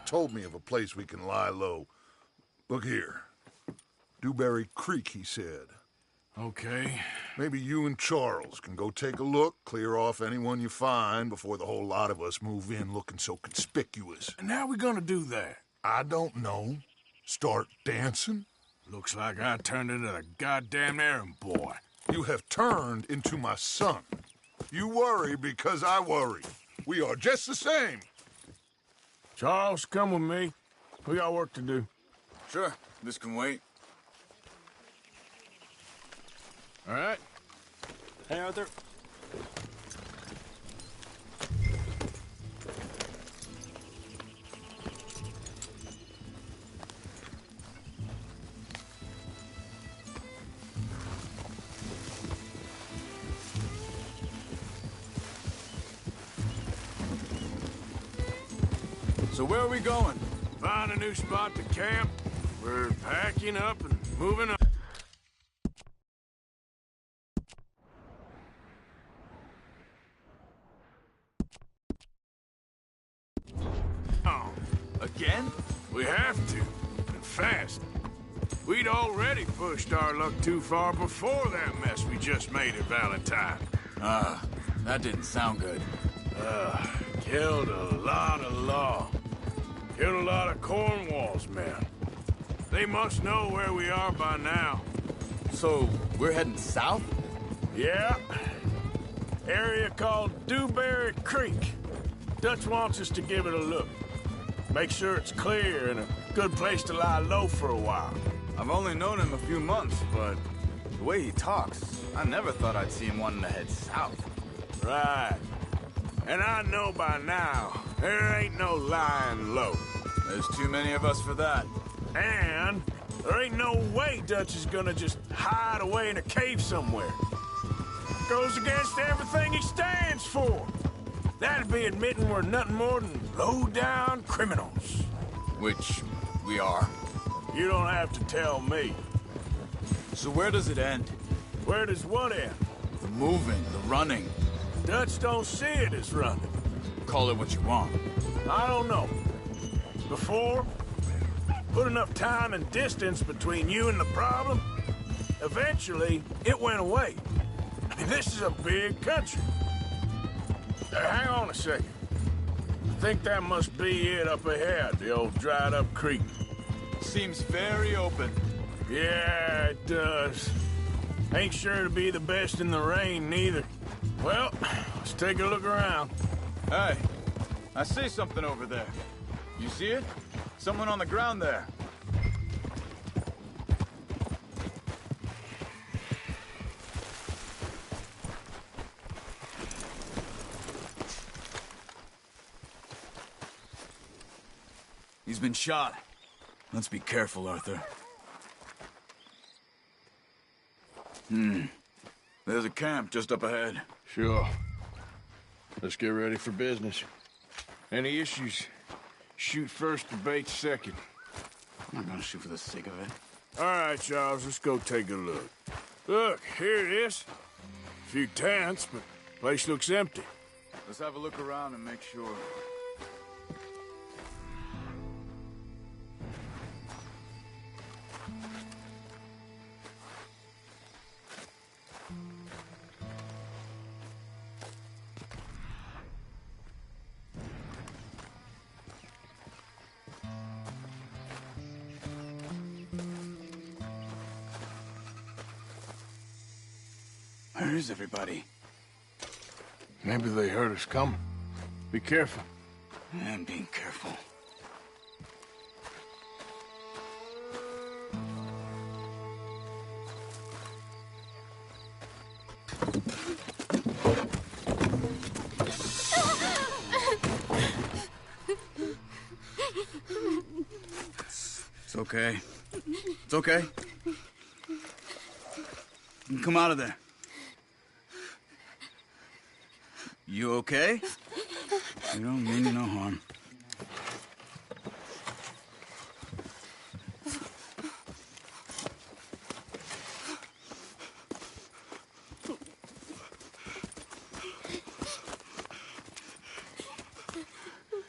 told me of a place we can lie low. Look here. Dewberry Creek, he said. Okay. Maybe you and Charles can go take a look, clear off anyone you find before the whole lot of us move in looking so conspicuous. And how are we gonna do that? I don't know. Start dancing? Looks like I turned into the goddamn errand boy. You have turned into my son. You worry because I worry. We are just the same. Charles, come with me. We got work to do. Sure, this can wait. All right. Hey, Arthur. So where are we going? Find a new spot to camp. We're packing up and moving on. Again? We have to, and fast. We'd already pushed our luck too far before that mess we just made at Valentine. That didn't sound good. Killed a lot of law. Killed a lot of Cornwall's men. They must know where we are by now. So, we're heading south? Yeah. Area called Dewberry Creek. Dutch wants us to give it a look. Make sure it's clear and a good place to lie low for a while. I've only known him a few months, but the way he talks, I never thought I'd see him wanting to head south. Right. And I know by now, there ain't no lying low. There's too many of us for that. And there ain't no way Dutch is gonna just hide away in a cave somewhere. Goes against everything he stands for. That'd be admitting we're nothing more than low-down criminals. Which we are. You don't have to tell me. So where does it end? Where does what end? The moving, the running. Dutch don't see it as running. Call it what you want. I don't know. Before, put enough time and distance between you and the problem, eventually it went away. I mean, this is a big country. Hang on a second. I think that must be it up ahead, the old dried-up creek. Seems very open. Yeah, it does. Ain't sure to be the best in the rain, neither. Well, let's take a look around. Hey, I see something over there. You see it? Someone on the ground there. He's been shot. Let's be careful, Arthur. There's a camp just up ahead. Sure. Let's get ready for business. Any issues? Shoot first, debate second. I'm not gonna shoot for the sake of it. All right, Charles, let's go take a look. Look, here it is. A few tents, but place looks empty. Let's have a look around and make sure. Where is everybody? Maybe they heard us coming. Be careful. I'm being careful. It's okay. It's okay. You can come out of there. You okay? You don't mean you no harm.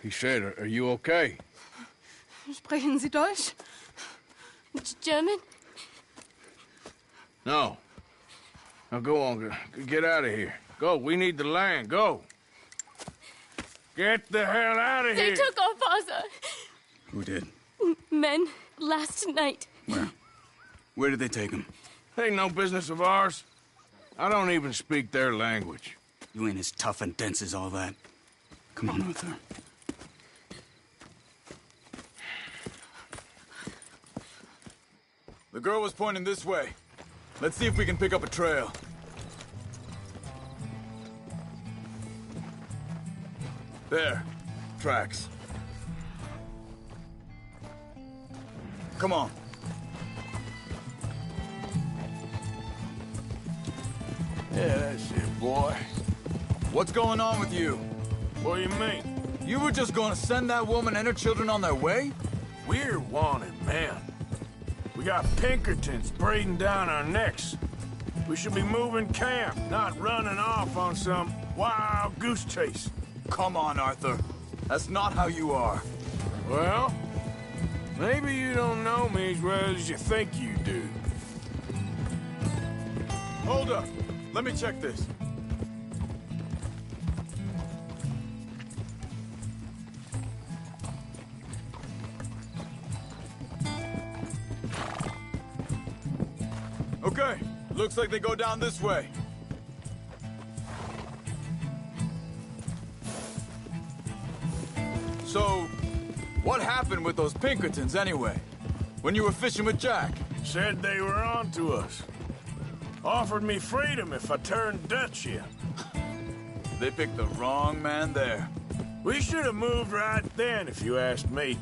He said, are you okay? Sprechen Sie Deutsch? German? No. Now go on, get out of here. Go, we need the land, go. Get the hell out of here! They took our father. Who did? Men, last night. Where? Where did they take him? Ain't no business of ours. I don't even speak their language. You ain't as tough and dense as all that. Come on, Arthur. The girl was pointing this way. Let's see if we can pick up a trail. There. Tracks. Come on. Yeah, that's it, boy. What's going on with you? What do you mean? You were just gonna send that woman and her children on their way? We're wanted men. We got Pinkertons breathing down our necks. We should be moving camp, not running off on some wild goose chase. Come on, Arthur. That's not how you are. Well, maybe you don't know me as well as you think you do. Hold up. Let me check this. Okay, looks like they go down this way. So, what happened with those Pinkertons anyway? When you were fishing with Jack? Said they were on to us. Offered me freedom if I turned Dutch in. They picked the wrong man there. We should have moved right then, if you asked me.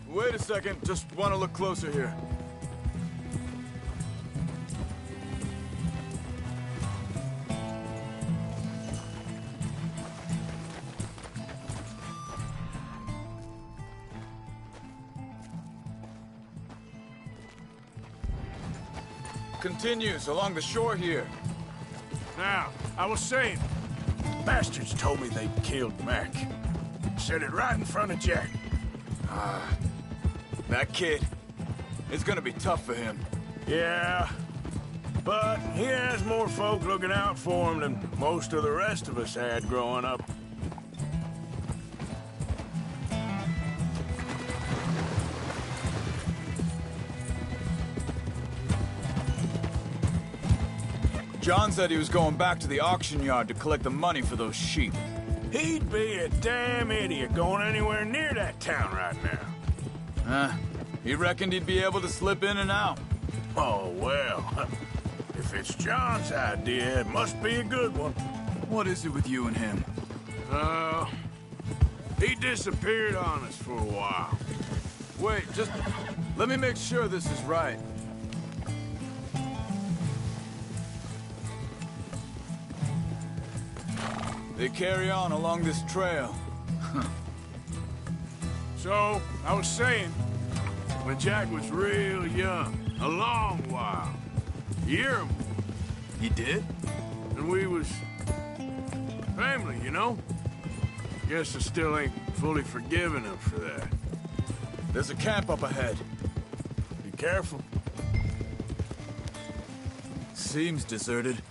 Wait a second, just want to look closer here. Continues along the shore here. Now, I was saying, bastards told me they'd killed Mac. Said it right in front of Jack. That kid, it's gonna be tough for him. Yeah, but he has more folk looking out for him than most of the rest of us had growing up. John said he was going back to the auction yard to collect the money for those sheep. He'd be a damn idiot going anywhere near that town right now. He reckoned he'd be able to slip in and out. Oh, well. If it's John's idea, it must be a good one. What is it with you and him? He disappeared on us for a while. Wait, just let me make sure this is right. They carry on along this trail. So, I was saying, when Jack was real young, a long while, you hear him, He did? and we was family, you know? Guess I still ain't fully forgiven him for that. There's a camp up ahead. Be careful. Seems deserted.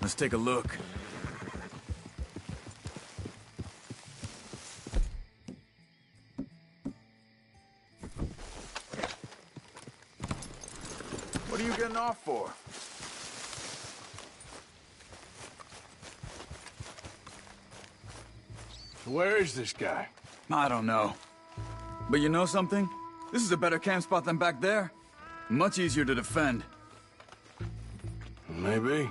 Let's take a look. What are you getting off for? Where is this guy? I don't know. But you know something? This is a better camp spot than back there. Much easier to defend. Maybe.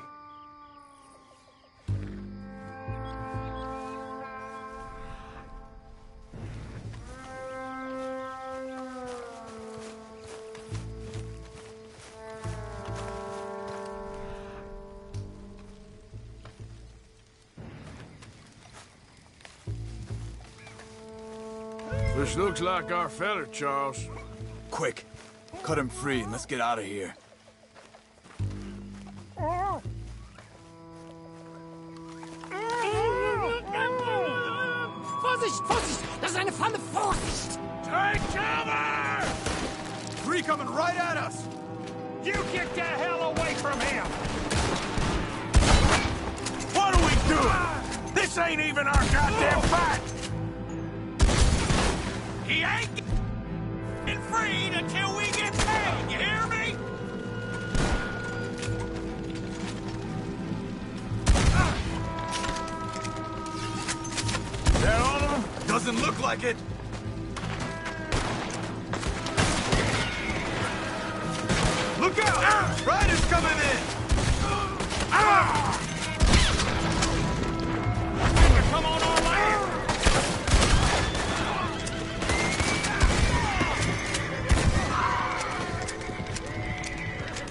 This looks like our feller, Charles. Quick, cut him free and let's get out of here. Vorsicht, Vorsicht! Das ist eine Falle! Vorsicht! Take cover! Three coming right at us! You get the hell away from him! What are we doing? This ain't even our goddamn fight! He ain't getting freed until we get paid, you hear me? Is that all of them? Doesn't look like it. Look out! Riders coming in! Come on our land!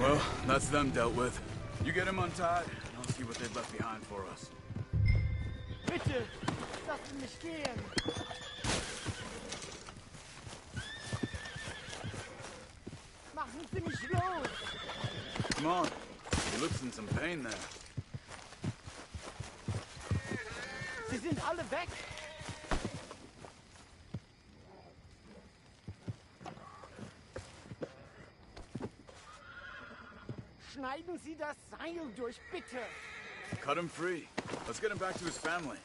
Well, that's them dealt with. You get them untied, and I'll see what they've left behind for us. Bitte, lassen mich gehen. Machen Sie mich los. Come on. He looks in some pain there. Sie sind alle weg. Schneiden Sie das Seil durch, bitte. Cut him free. Let's get him back to his family.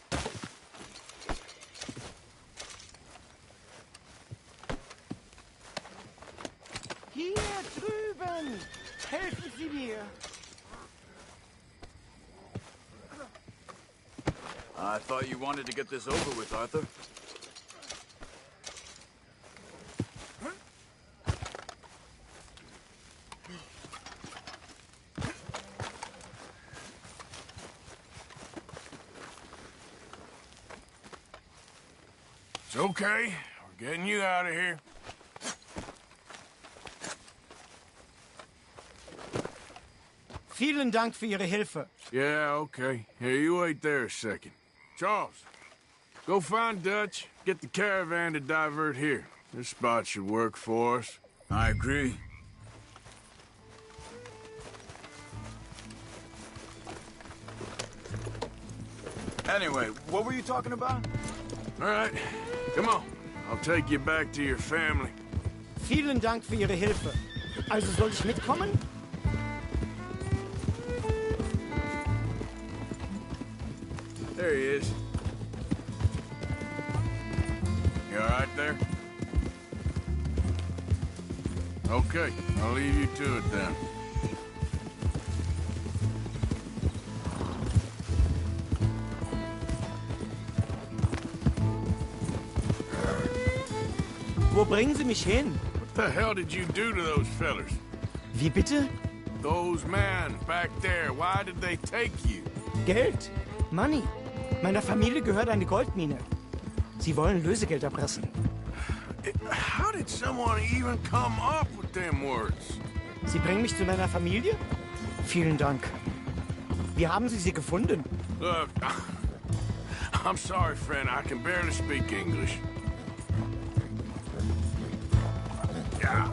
Hier drüben. Helfen Sie mir. I thought you wanted to get this over with, Arthur. It's okay. We're getting you out of here. Vielen Dank für Ihre Hilfe. Yeah, okay. Here, you wait there a second. Charles, go find Dutch. Get the caravan to divert here. This spot should work for us. I agree. Anyway, what were you talking about? All right, come on. I'll take you back to your family. Vielen Dank für Ihre Hilfe. Also soll ich mitkommen? There he is. You all right there? Okay, I'll leave you to it then. Wo bringen Sie mich hin? What the hell did you do to those fellers? Wie bitte? Those men back there, why did they take you? Geld. Money. Meiner Familie gehört eine Goldmine. Sie wollen Lösegeld erpressen. How did someone even come up with them words? Sie bringen mich zu meiner Familie? Vielen Dank. Wie haben Sie sie gefunden? Look, I'm sorry, friend. I can barely speak English. Yeah.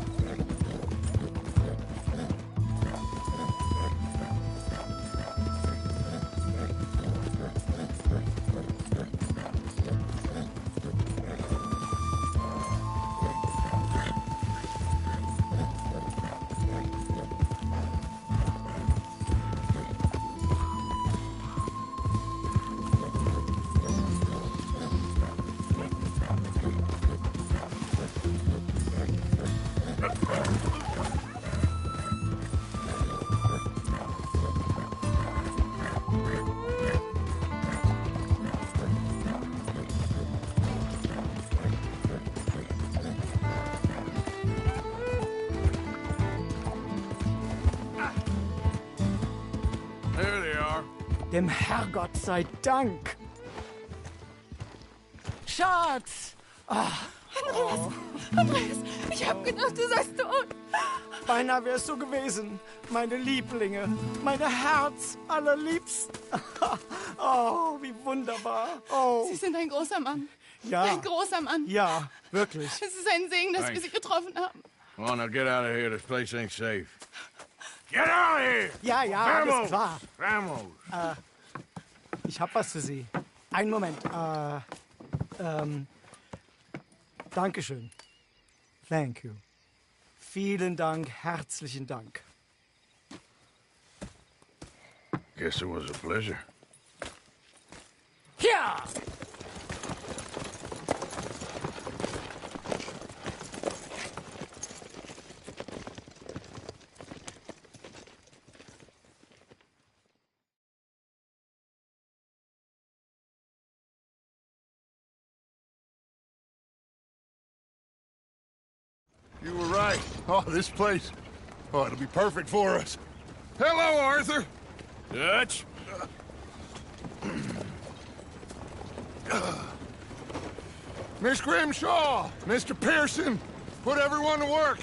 There they are. Dem Herrgott sei Dank. Schatz! Andreas, ich hab gedacht, du seist tot. Beinahe wärst du gewesen. Meine Lieblinge. Meine Herz allerliebsten. Oh, wie wunderbar. Oh, Sie sind ein großer Mann. ja. Ein großer Mann. Ja, wirklich. Es ist ein Segen, dass wir Thanks. Sie getroffen haben. Come on, now get out of here. This place ain't safe. Get out of here! Ja, ja, alles klar. Vamos! Ich hab was für Sie. Einen Moment. Dankeschön. Thank you. Vielen Dank, herzlichen Dank. Guess it was a pleasure. Ja! You were right. Oh, this place. Oh, it'll be perfect for us. Hello, Arthur. Dutch? Miss Grimshaw, Mr. Pearson, put everyone to work.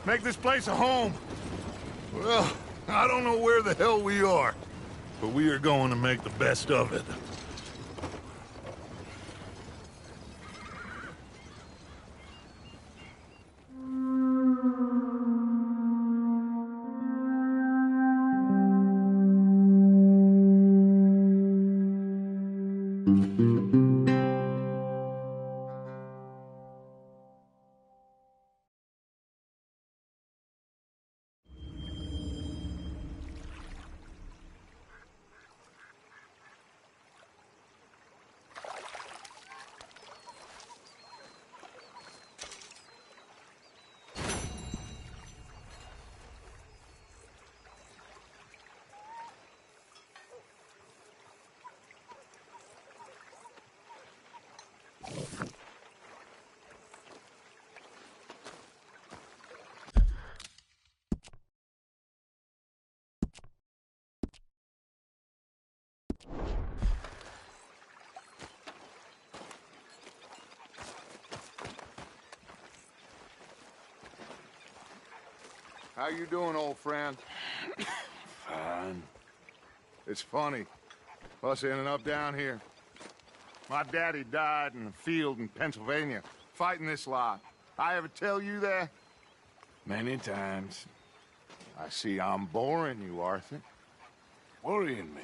Make this place a home. Well, I don't know where the hell we are, but we are going to make the best of it. How you doing, old friend? Fine. It's funny, us ending up down here. My daddy died in a field in Pennsylvania, fighting this lot. I ever tell you that? Many times. I see I'm boring you, Arthur. Worrying me.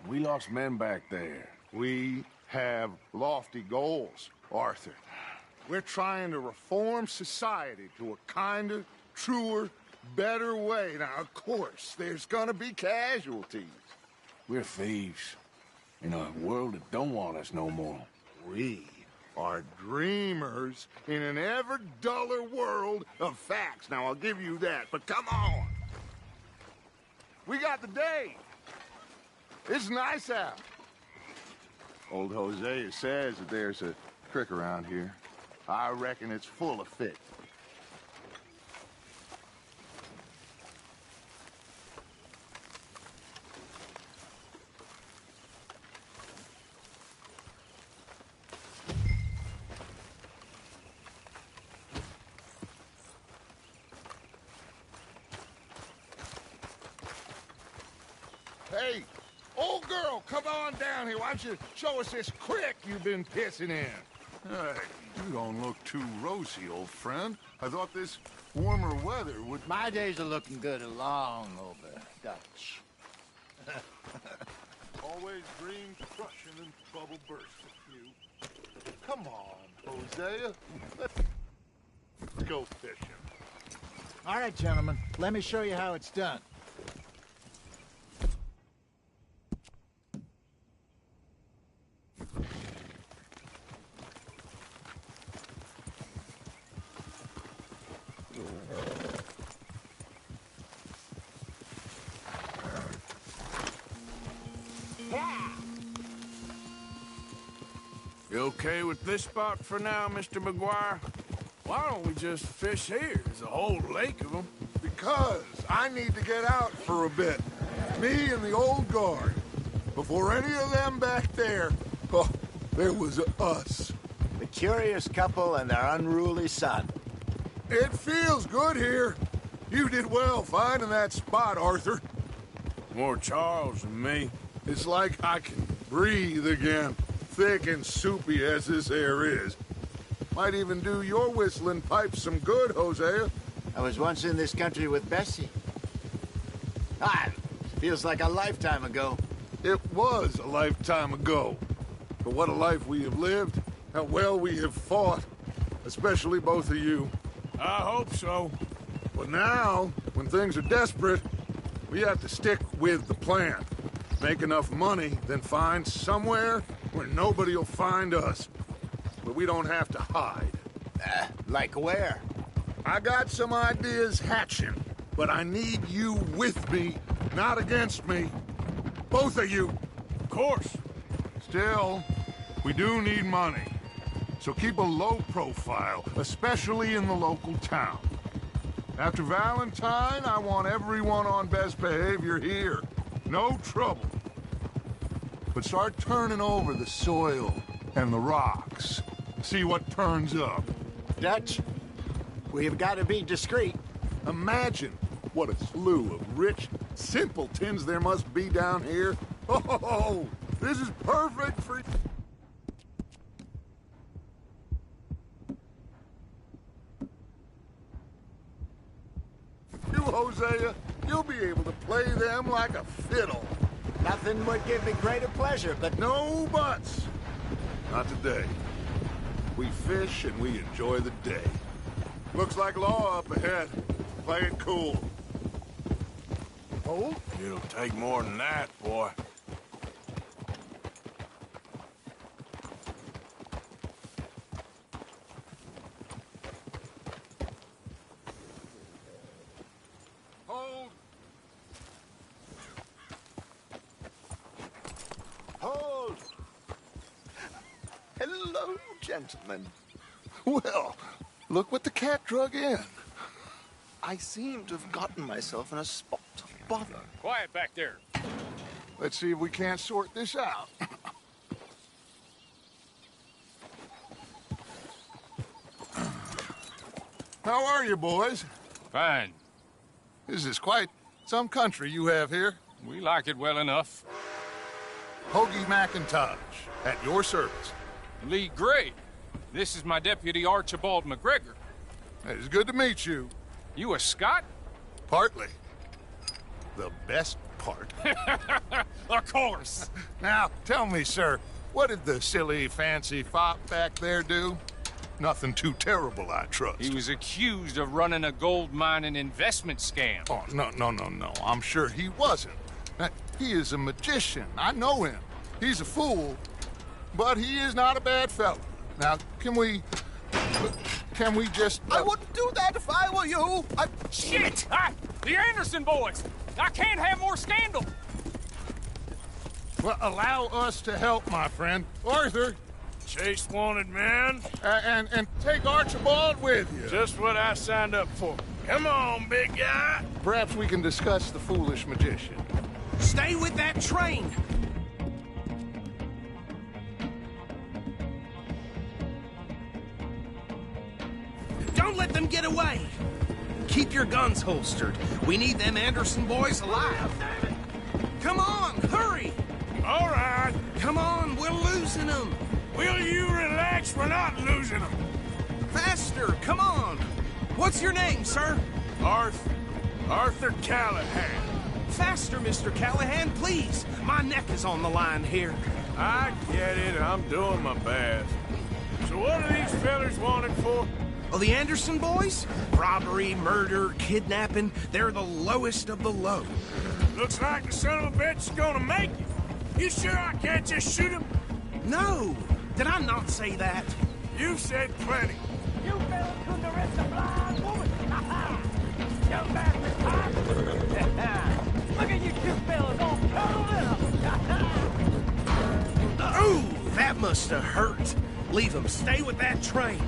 We lost men back there. We have lofty goals, Arthur. We're trying to reform society to a kinder, truer, better way. Now, of course, there's gonna be casualties. We're thieves. In a world that don't want us no more. We are dreamers in an ever duller world of facts. Now, I'll give you that, but come on. We got the day. It's nice out. Old Hosea says that there's a creek around here. I reckon it's full of fish. Hey, old girl, come on down here. Why don't you show us this creek you've been pissing in? Hey, you don't look too rosy, old friend. I thought this warmer weather would... My days are looking good along over, Dutch. Always dreamed crushing and bubble burst with you. Come on, Hosea. Let's go fishing. All right, gentlemen, let me show you how it's done. You okay with this spot for now, Mr. McGuire? Why don't we just fish here? There's a whole lake of them. Because I need to get out for a bit. Me and the old guard. Before any of them back there, oh, there was us. The curious couple and their unruly son. It feels good here. You did well finding that spot, Arthur. More Charles than me. It's like I can breathe again, thick and soupy as this air is. Might even do your whistling pipes some good, Hosea. I was once in this country with Bessie. Ah, feels like a lifetime ago. It was a lifetime ago. But what a life we have lived, how well we have fought. especially both of you. I hope so. But now, when things are desperate, we have to stick with the plan. Make enough money, then find somewhere where nobody will find us. But we don't have to hide. Like where? I got some ideas hatching, but I need you with me, not against me. Both of you. Of course. Still, we do need money. So keep a low profile, especially in the local town. After Valentine, I want everyone on best behavior here. No trouble. But start turning over the soil and the rocks. See what turns up. Dutch, we've got to be discreet. Imagine what a slew of rich simpletons there must be down here. Oh, this is perfect for... you, Hosea. You'll be able to play them like a fiddle. Nothing would give me greater pleasure, but No buts. Not today. We fish and we enjoy the day. Looks like law up ahead. Play it cool. oh, It'll take more than that, boy. Hold. hold. Hello, gentlemen. Well, look what the cat drug in. I seem to have gotten myself in a spot of bother. Quiet back there. Let's see if we can't sort this out. How are you, boys? Fine. This is quite some country you have here. We like it well enough. Hoagie McIntosh, at your service. Lee Gray. This is my deputy Archibald McGregor. It's good to meet you. You a Scot? Partly. The best part. Of course. Now, tell me, sir, what did the silly, fancy fop back there do? Nothing too terrible, I trust. He was accused of running a gold mining investment scam. Oh, no. I'm sure he wasn't. He is a magician. I know him. He's a fool, but he is not a bad fellow. Now, can we just... I wouldn't do that if I were you. Shit! The Anderson boys! I can't have more scandal! Well, allow us to help, my friend. Arthur, Chase wanted man. and take Archibald with you. Just what I signed up for. Come on, big guy. Perhaps we can discuss the foolish magician. Stay with that train! Don't let them get away! Keep your guns holstered. We need them Anderson boys alive. Come on, hurry! All right. Come on, we're losing them! Will you relax? We're not losing them. Faster, come on! What's your name, sir? Arthur Callahan. Faster, Mr. Callahan, please! My neck is on the line here. I get it. I'm doing my best. So what are these fellas wanted for? Oh, the Anderson boys? Robbery, murder, kidnapping. They're the lowest of the low. Looks like the son of a bitch is gonna make it. You sure I can't just shoot him? No! Did I not say that? You said plenty. You fellas couldn't arrest a blind woman! You bastard! Look at you two fellas all cuddled up! Ooh, that must have hurt. Leave them. Stay with that train.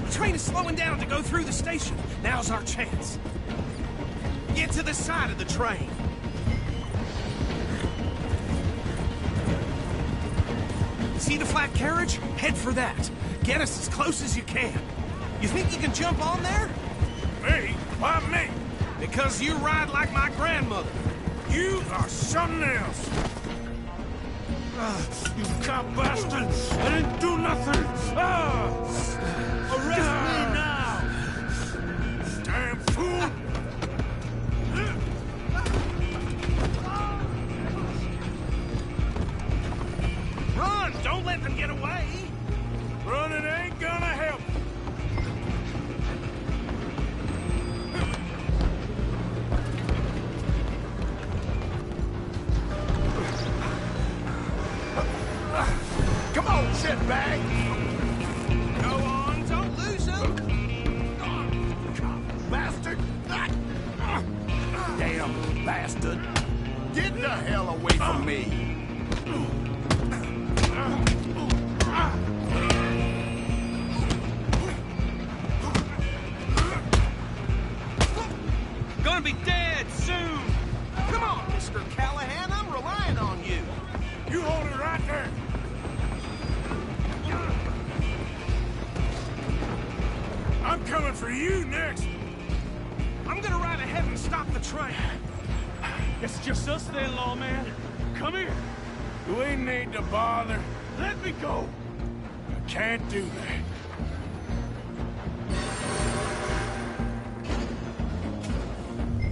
The train is slowing down to go through the station. Now's our chance. Get to the side of the train. See the flat carriage? Head for that. Get us as close as you can. You think you can jump on there? Me? Why me? Because you ride like my grandmother. You are something else. You cop bastard! I didn't do nothing! Arrest me now! Damn fool! Run! Don't let them get away! Running ain't gonna help. bastard! Get the hell away from me! Gonna be dead soon! Come on, Mr. Callahan, I'm relying on you! You hold it right there! I'm coming for you next! I'm gonna ride ahead and stop the train! It's just us then, lawman. Come here. We need to bother. Let me go. I can't do that.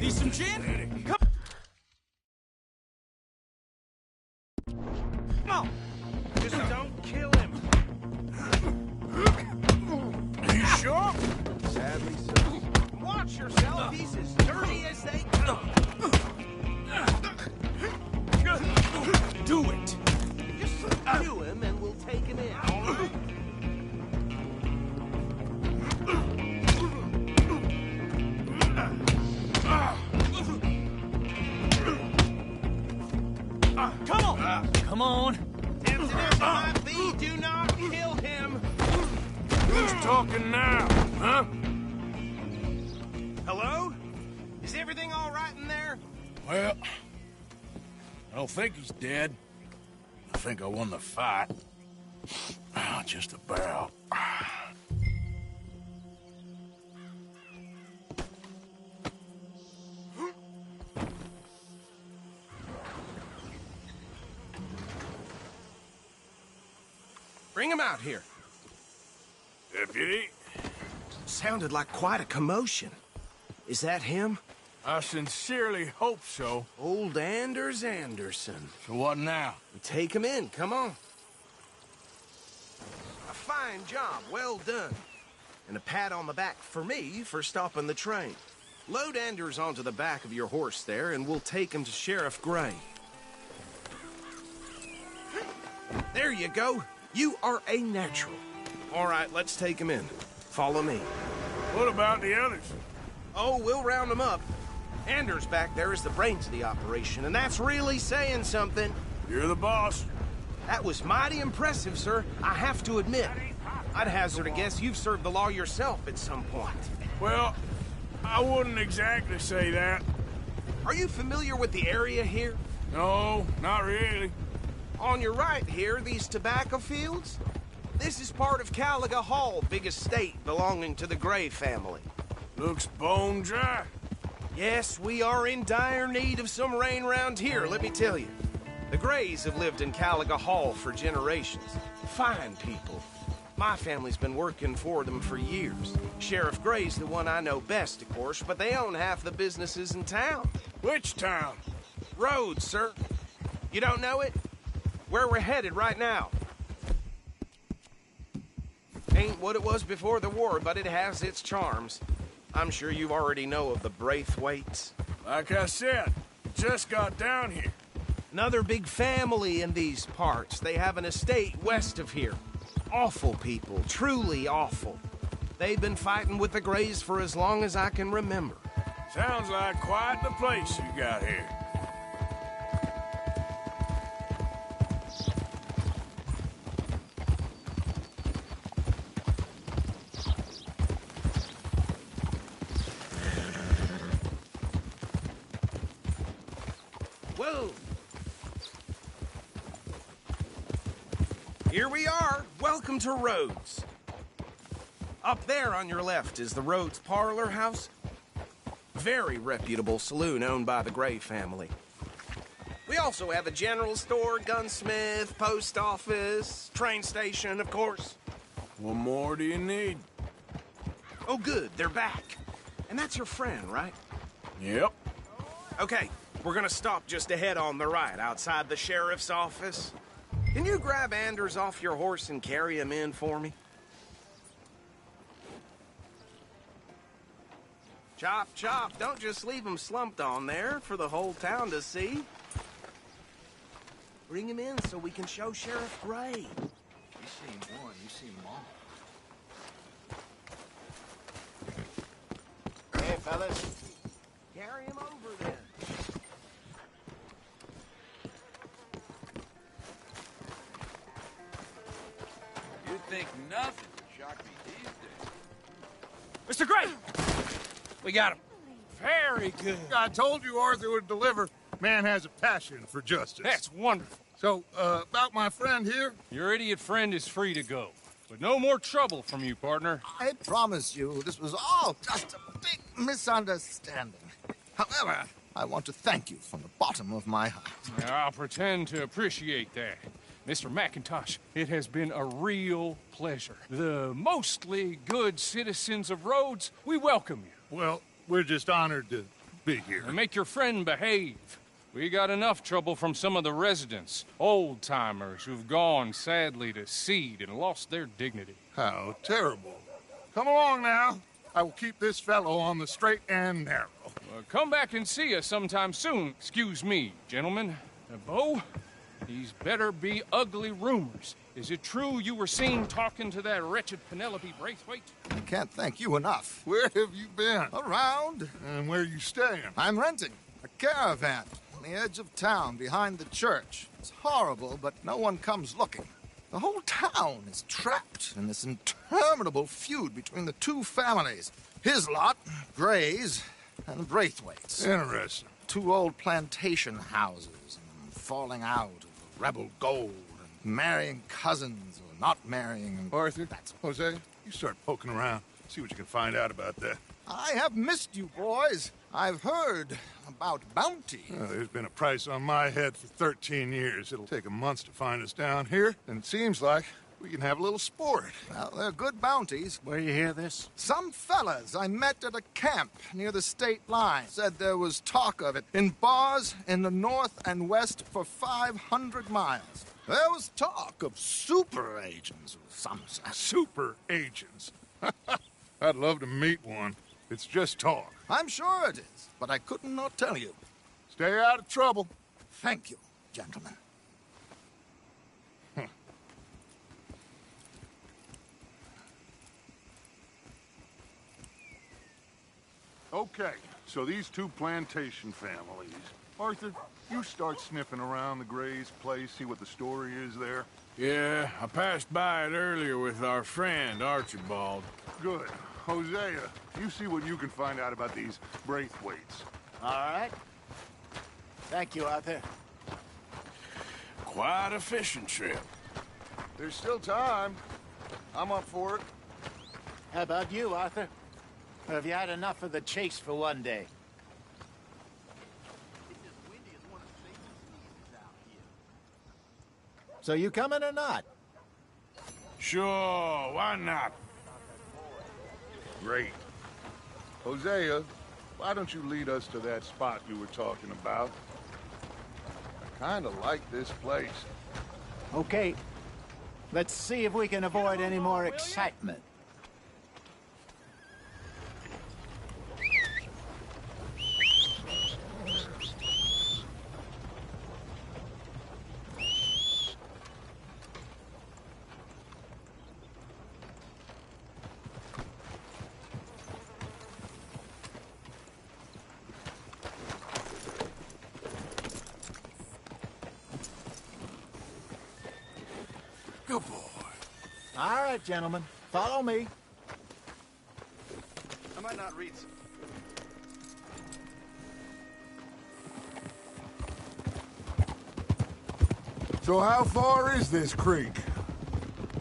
Need some gin? Come on! Just don't kill him! Are you sure? Sadly so. Watch yourself, he's as dirty as they come! Do it! Just subdue him and we'll take him in, all right? Come on. Come on. Tempted as it might be, do not kill him! Who's talking now, huh? Hello? Is everything all right in there? Well, I don't think he's dead. I think I won the fight. Just about. Bring him out here. Deputy, Sounded like quite a commotion. Is that him? I sincerely hope so. Old Anders Anderson. So what now? Take him in, come on. A fine job, well done. And a pat on the back for me for stopping the train. Load Anders onto the back of your horse there, and we'll take him to Sheriff Gray. There you go. You are a natural. All right, let's take him in. Follow me. What about the others? Oh, we'll round them up. Anders back there is the brains of the operation, and that's really saying something. You're the boss. That was mighty impressive, sir. I have to admit. I'd hazard a guess you've served the law yourself at some point. Well, I wouldn't exactly say that. Are you familiar with the area here? No, not really. On your right here, these tobacco fields? This is part of Caliga Hall, big estate belonging to the Gray family. Looks bone dry. Yes, we are in dire need of some rain round here, let me tell you. The Grays have lived in Caliga Hall for generations. Fine people. My family's been working for them for years. Sheriff Gray's the one I know best, of course, but they own half the businesses in town. Which town? Rhodes, sir. You don't know it? Where we're headed right now. Ain't what it was before the war, but it has its charms. I'm sure you already know of the Braithwaites. Like I said, just got down here. Another big family in these parts. They have an estate west of here. Awful people, truly awful. They've been fighting with the Grays for as long as I can remember. Sounds like quite the place you got here. Whoa! Here we are. Welcome to Rhodes. Up there on your left is the Rhodes Parlor House. Very reputable saloon owned by the Gray family. We also have a general store, gunsmith, post office, train station, of course. What more do you need? Oh, good. They're back. And that's your friend, right? Yep. Okay, we're gonna stop just ahead on the right, outside the sheriff's office. Can you grab Anders off your horse and carry him in for me? Chop, chop. Don't just leave him slumped on there for the whole town to see. Bring him in so we can show Sheriff Gray. You seen one, you seen them all. Hey, fellas. Carry him over then. Mr. Gray! We got him. Very good. I told you Arthur would deliver. Man has a passion for justice. That's wonderful. So, about my friend here? Your idiot friend is free to go. But no more trouble from you, partner. I promise you, this was all just a big misunderstanding. However, I want to thank you from the bottom of my heart. I'll pretend to appreciate that. Mr. McIntosh, it has been a real pleasure. The mostly good citizens of Rhodes, we welcome you. Well, we're just honored to be here. And make your friend behave. We got enough trouble from some of the residents, old-timers who've gone, sadly, to seed and lost their dignity. How terrible. Come along now. I will keep this fellow on the straight and narrow. Come back and see us sometime soon. Excuse me, gentlemen. Bo, these better be ugly rumors. Is it true you were seen talking to that wretched Penelope Braithwaite? I can't thank you enough. Where have you been? Around. And where are you staying? I'm renting a caravan on the edge of town behind the church. It's horrible, but no one comes looking. The whole town is trapped in this interminable feud between the two families. His lot, Gray's, and Braithwaite's. Interesting. Two old plantation houses, and falling out of rebel gold, and marrying cousins or not marrying. And Arthur, Jose, you start poking around. See what you can find out about that. I have missed you, boys. I've heard about bounty. There's been a price on my head for 13 years. It'll take a month to find us down here, and it seems like we can have a little sport. Well, they're good bounties. Where you hear this? Some fellas I met at a camp near the state line said there was talk of it in bars in the north and west for 500 miles. There was talk of super agents of some sort. Super agents? I'd love to meet one. It's just talk. I'm sure it is, but I couldn't not tell you. Stay out of trouble. Thank you, gentlemen. Okay, so these two plantation families. Arthur, you start sniffing around the Gray's place, see what the story is there. Yeah, I passed by it earlier with our friend, Archibald. Good. Hosea, you see what you can find out about these Braithwaites. All right. Thank you, Arthur. Quite a fishing trip. There's still time. I'm up for it. How about you, Arthur? Or have you had enough of the chase for one day? So you coming or not? Sure, why not? Great. Hosea, why don't you lead us to that spot you were talking about? I kind of like this place. Okay. Let's see if we can avoid any more excitement. Good boy. All right, gentlemen. Follow me. I might not read some. So how far is this creek?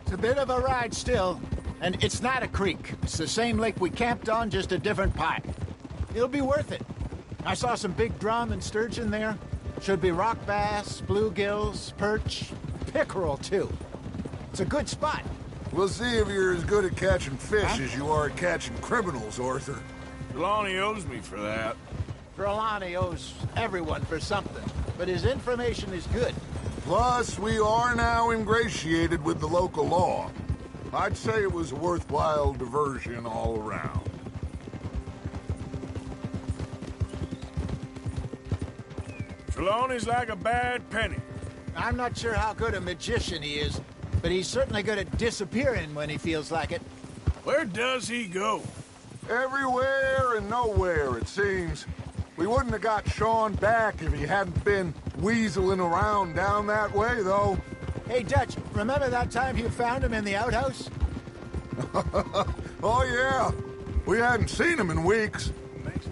It's a bit of a ride still, and it's not a creek. It's the same lake we camped on, just a different part. It'll be worth it. I saw some big drum and sturgeon there. Should be rock bass, bluegills, perch, pickerel, too. It's a good spot. We'll see if you're as good at catching fish as you are at catching criminals, Arthur. Trelawney owes me for that. Trelawney owes everyone for something, but his information is good. Plus, we are now ingratiated with the local law. I'd say it was a worthwhile diversion all around. Trelawney's like a bad penny. I'm not sure how good a magician he is, but he's certainly good at disappearing when he feels like it. Where does he go? Everywhere and nowhere, it seems. We wouldn't have got Sean back if he hadn't been weaseling around down that way, though. Hey, Dutch, remember that time you found him in the outhouse? Oh, yeah. We hadn't seen him in weeks.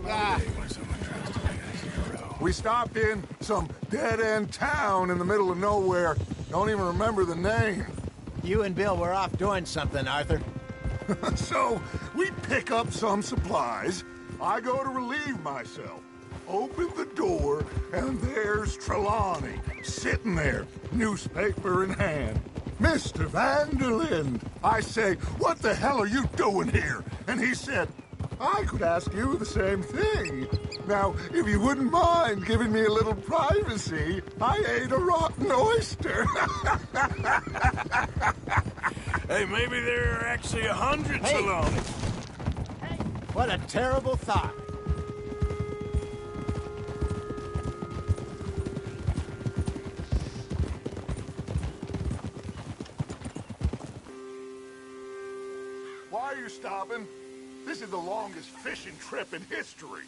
Ah, We stopped in some dead-end town in the middle of nowhere. Don't even remember the name. you and Bill were off doing something, Arthur. So, we pick up some supplies. I go to relieve myself. Open the door, and there's Trelawney, sitting there, newspaper in hand. Mr. Vanderlyn. I say, what the hell are you doing here? And he said, I could ask you the same thing. Now, if you wouldn't mind giving me a little privacy, I ate a rotten oyster. Hey, maybe there are actually 100 Hey. Trelawneys. What a terrible thought. Why are you stopping? This is the longest fishing trip in history.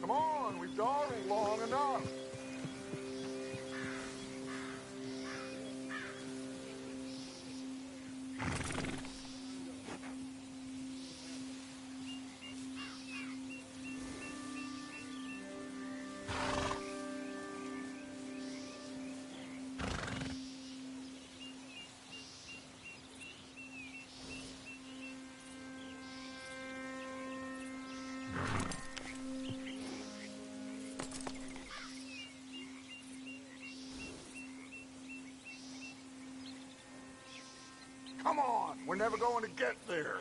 Come on, we've dawdled long enough. Come on, we're never going to get there.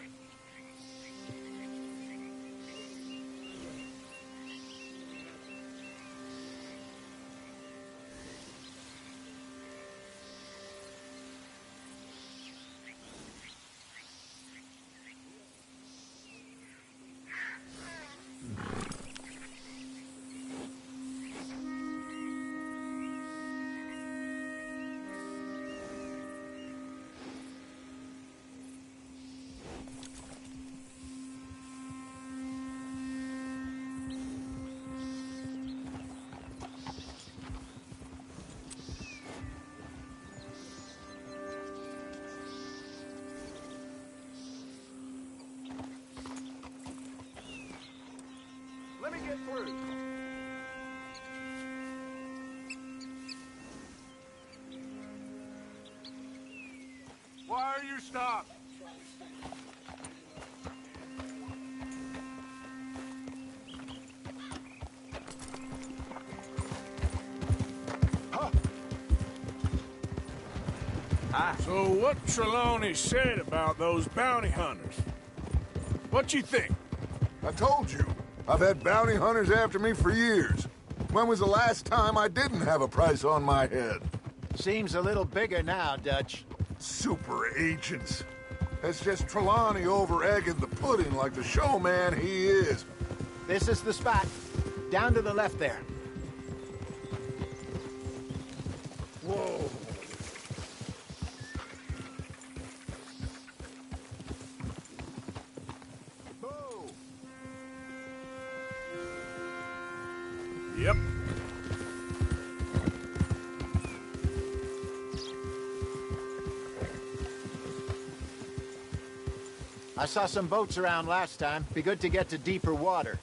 Let me get through. Why are you stopped? So what Trelawney said about those bounty hunters? What you think? I told you. I've had bounty hunters after me for years. When was the last time I didn't have a price on my head? Seems a little bigger now, Dutch. Super agents. It's just Trelawney over-egging the pudding like the showman he is. This is the spot. Down to the left there. Whoa. Yep. I saw some boats around last time. Be good to get to deeper water.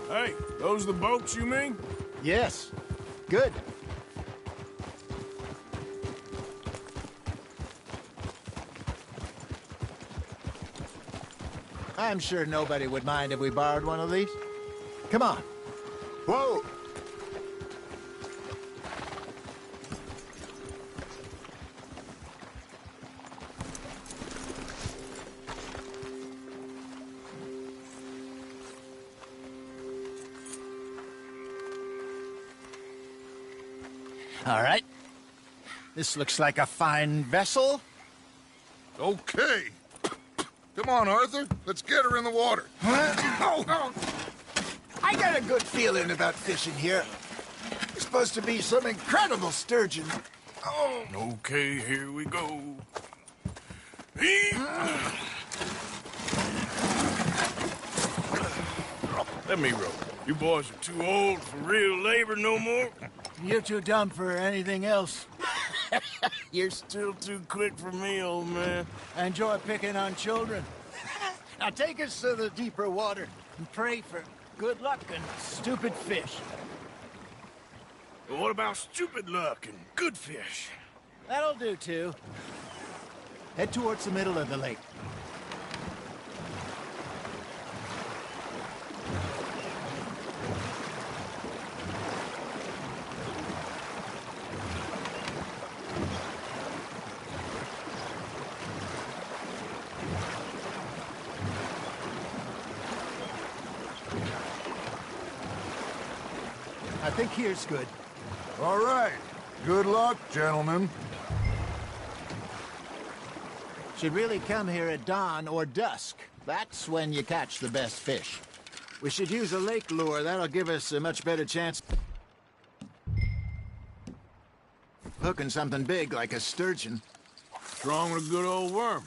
Hey, those the boats you mean? Yes. Good. I'm sure nobody would mind if we borrowed one of these. Come on. Whoa! All right. This looks like a fine vessel. Okay. Come on, Arthur. Let's get her in the water. Oh. I got a good feeling about fishing here. It's supposed to be some incredible sturgeon. Oh. Okay, here we go. Let me row. You boys are too old for real labor no more. You're too dumb for anything else. You're still too quick for me, old man. I enjoy picking on children. Now take us to the deeper water and pray for good luck and stupid fish. But what about stupid luck and good fish? That'll do, too. Head towards the middle of the lake. I think here's good. All right. Good luck, gentlemen. Should really come here at dawn or dusk. That's when you catch the best fish. We should use a lake lure. That'll give us a much better chance hooking something big like a sturgeon. What's wrong with a good old worm?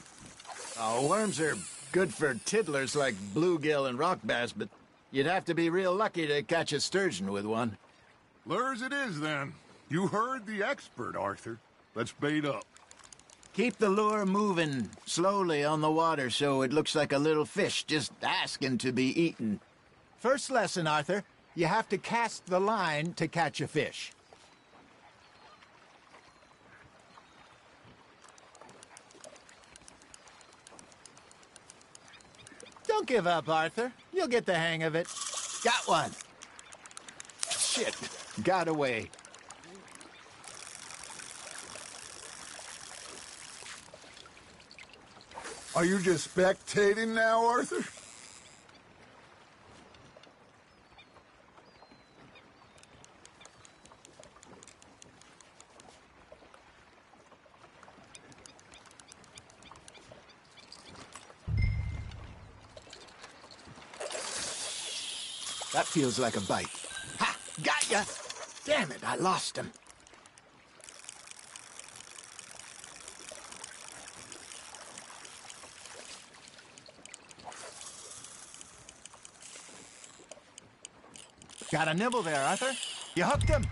Oh, worms are good for tiddlers like bluegill and rock bass, but you'd have to be real lucky to catch a sturgeon with one. Lures it is, then. You heard the expert, Arthur. Let's bait up. Keep the lure moving slowly on the water so it looks like a little fish just asking to be eaten. First lesson, Arthur. You have to cast the line to catch a fish. Don't give up, Arthur. You'll get the hang of it. Got one. Shit. Got away. Are you just spectating now, Arthur? That feels like a bite. Ha! Got ya! Damn it, I lost him. Got a nibble there, Arthur. You hooked him.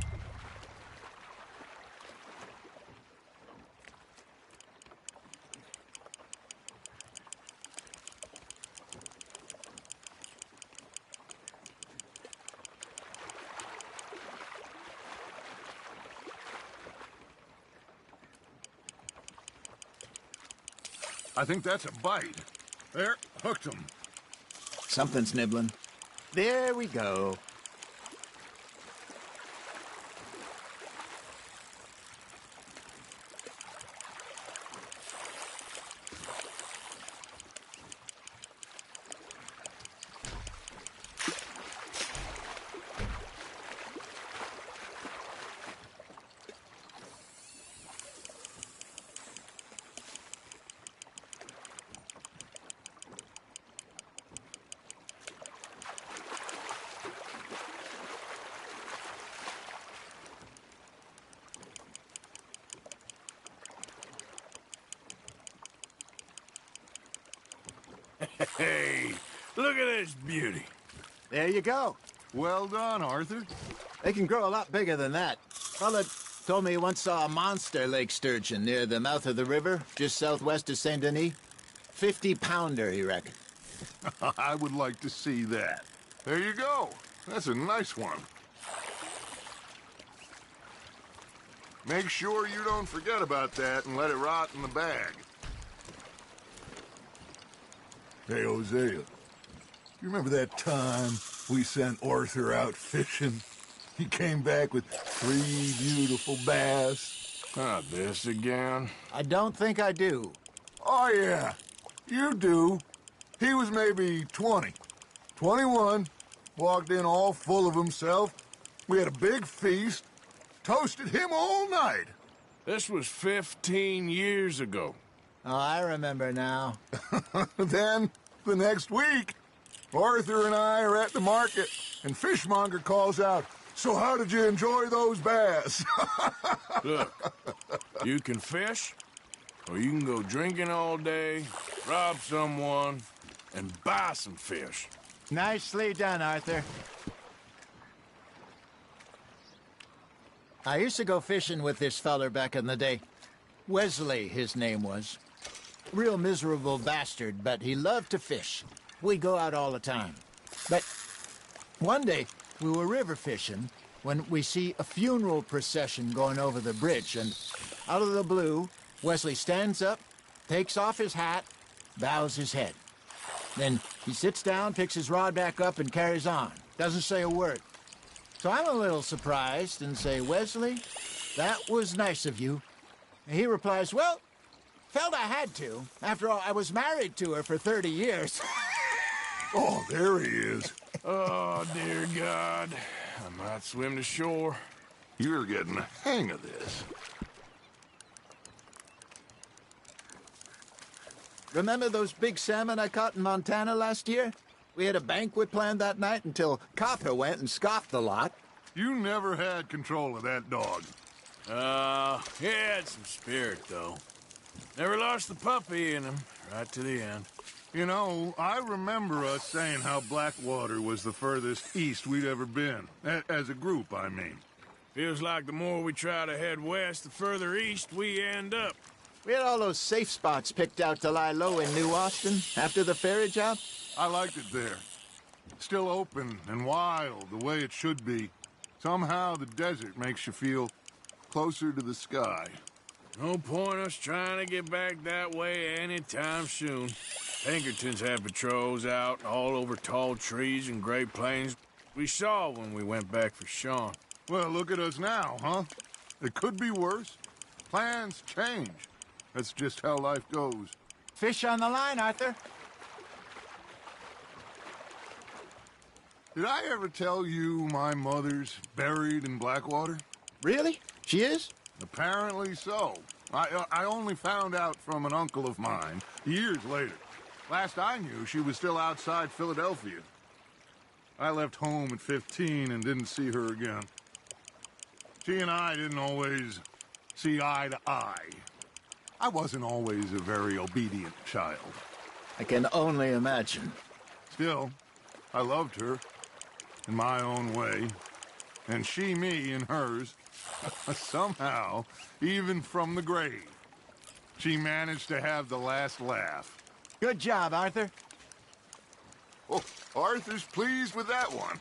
I think that's a bite. There, hooked him. Something's nibbling. There we go. Hey, look at this beauty. There you go. Well done, Arthur. They can grow a lot bigger than that. Fella told me he once saw a monster lake sturgeon near the mouth of the river, just southwest of Saint Denis. 50-pounder, he reckoned. I would like to see that. There you go. That's a nice one. Make sure you don't forget about that and let it rot in the bag. Hey, Hosea, you remember that time we sent Arthur out fishing? He came back with 3 beautiful bass. Not this again. I don't think I do. Oh, yeah, you do. He was maybe 20, 21, walked in all full of himself. We had a big feast, Toasted him all night. This was 15 years ago. Oh, I remember now. Then, the next week, Arthur and I are at the market, and Fishmonger calls out, "So how did you enjoy those bass?" Look, you can fish, or you can go drinking all day, rob someone, and buy some fish. Nicely done, Arthur. I used to go fishing with this feller back in the day. Wesley, his name was. Real miserable bastard, but he loved to fish. We go out all the time. But one day, we were river fishing when we see a funeral procession going over the bridge, and out of the blue, Wesley stands up, takes off his hat, bows his head. Then he sits down, picks his rod back up, and carries on. Doesn't say a word. So I'm a little surprised and say, "Wesley, that was nice of you." And he replies, "Well, felt I had to. After all, I was married to her for 30 years. Oh, there he is. Oh, dear God. I might swim to shore. You're getting the hang of this. Remember those big salmon I caught in Montana last year? We had a banquet planned that night until Copper went and scoffed the lot. You never had control of that dog. He had some spirit, though. Never lost the puppy in him, right to the end. You know, I remember us saying how Blackwater was the furthest east we'd ever been. As a group, I mean. Feels like the more we try to head west, the further east we end up. We had all those safe spots picked out to lie low in New Austin after the ferry job. I liked it there. Still open and wild, the way it should be. Somehow the desert makes you feel closer to the sky. No point us trying to get back that way anytime soon. Pinkertons had patrols out all over tall trees and Great Plains. We saw when we went back for Sean. Well, look at us now, huh? It could be worse. Plans change. That's just how life goes. Fish on the line, Arthur. Did I ever tell you my mother's buried in Blackwater? Really? She is? Apparently so. I only found out from an uncle of mine years later. Last I knew, she was still outside Philadelphia. I left home at 15 and didn't see her again. She and I didn't always see eye to eye. I wasn't always a very obedient child. I can only imagine. Still, I loved her in my own way, and she me in hers. Somehow, even from the grave, she managed to have the last laugh. Good job, Arthur. Oh, Arthur's pleased with that one.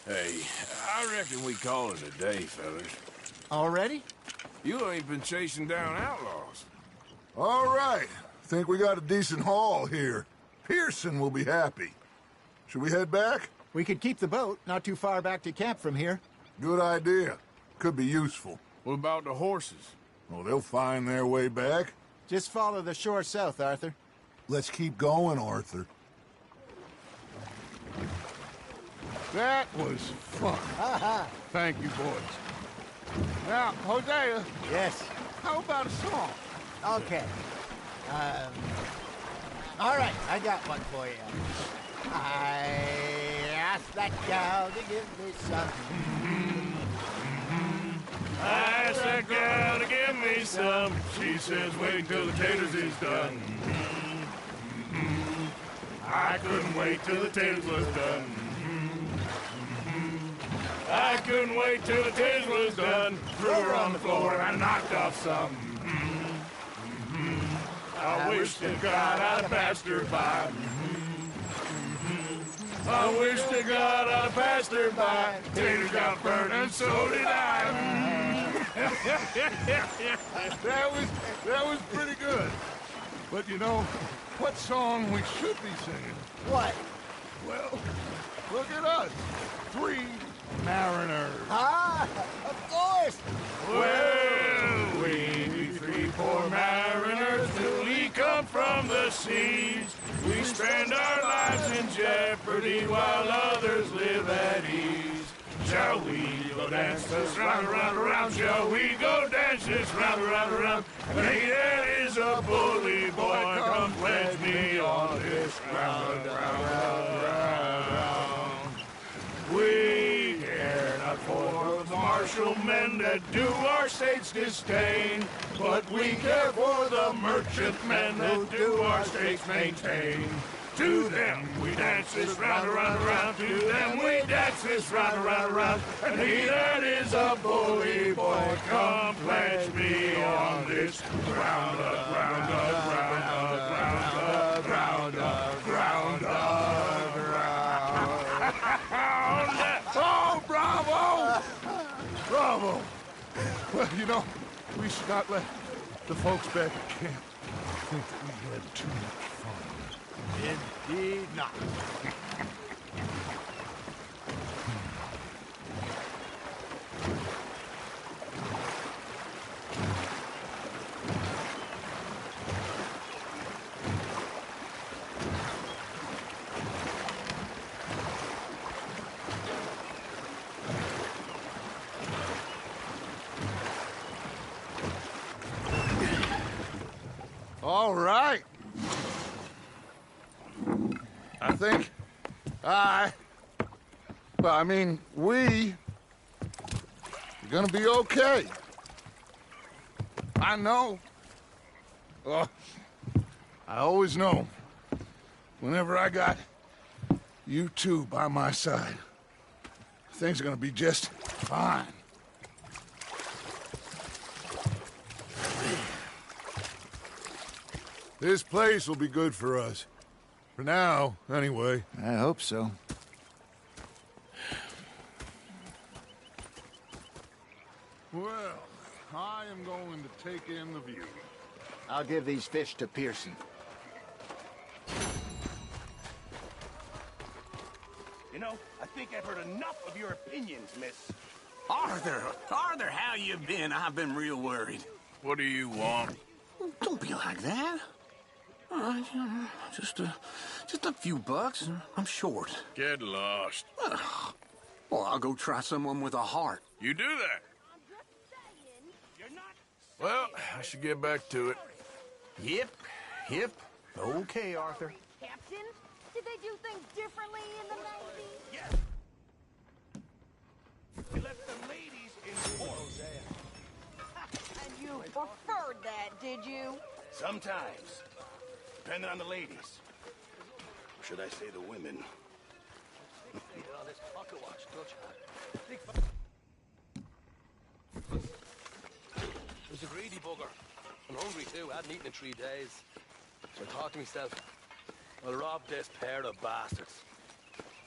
Hey, I reckon we call it a day, fellas. Already? You ain't been chasing down outlaws. All right. Think we got a decent haul here. Pearson will be happy. Should we head back? We could keep the boat, not too far back to camp from here. Good idea. Could be useful. What about the horses? Oh, they'll find their way back. Just follow the shore south, Arthur. Let's keep going, Arthur. That was fun. Thank you, boys. Now, Hosea. Yes. How about a song? Okay. All right, I got one for you. I asked that gal to give me some. I asked that gal to give me some. She says, wait till the taters is done. I couldn't wait till the taters was done. I couldn't wait till the taters was done. Threw her on the floor and I knocked off some. I wish to God I'd passed her by. I wish to God I'd passed her by. Taters got burned and so did I. That was pretty good. But you know, what song we should be singing? What? Well, look at us. 3 mariners. Ah, of course. Well, from the seas. We spend our lives in jeopardy while others live at ease. Shall we go dance this round, around, around? Shall we go dance this round, around, around? Hey, there is a bully boy, come pledge me on this round, round, round, round. We care not for the martial men that do our state's disdain, but we care for the merchant men that do our state's maintain. To them we dance this round, around, around. To them we dance this round, around, around. And he that is a bully boy, come pledge me on this round up, round up, round up, round up, round up, round up, round up. Oh, bravo! Bravo! Well, you know, we should not let the folks back at camp think that we had too much fun. Indeed not. All right. I think we're gonna be okay. I know. I always know. Whenever I got you two by my side, things are gonna be just fine. This place will be good for us. For now, anyway. I hope so. Well, I am going to take in the view. I'll give these fish to Pearson. You know, I think I've heard enough of your opinions, miss. Arthur, how you been? I've been real worried. What do you want? Don't be like that. Just a few bucks. I'm short. Get lost. Well, I'll go try someone with a heart. You do that. Well, I should get back to it. Yep. Okay, Arthur. Captain, did they do things differently in the 90s? Yes. We left the ladies in quarters there. And you preferred that, did you? Sometimes. Depending on the ladies. Or should I say the women? It was a greedy bugger. I'm hungry too. I hadn't eaten in 3 days. So I thought to myself, I'll rob this pair of bastards.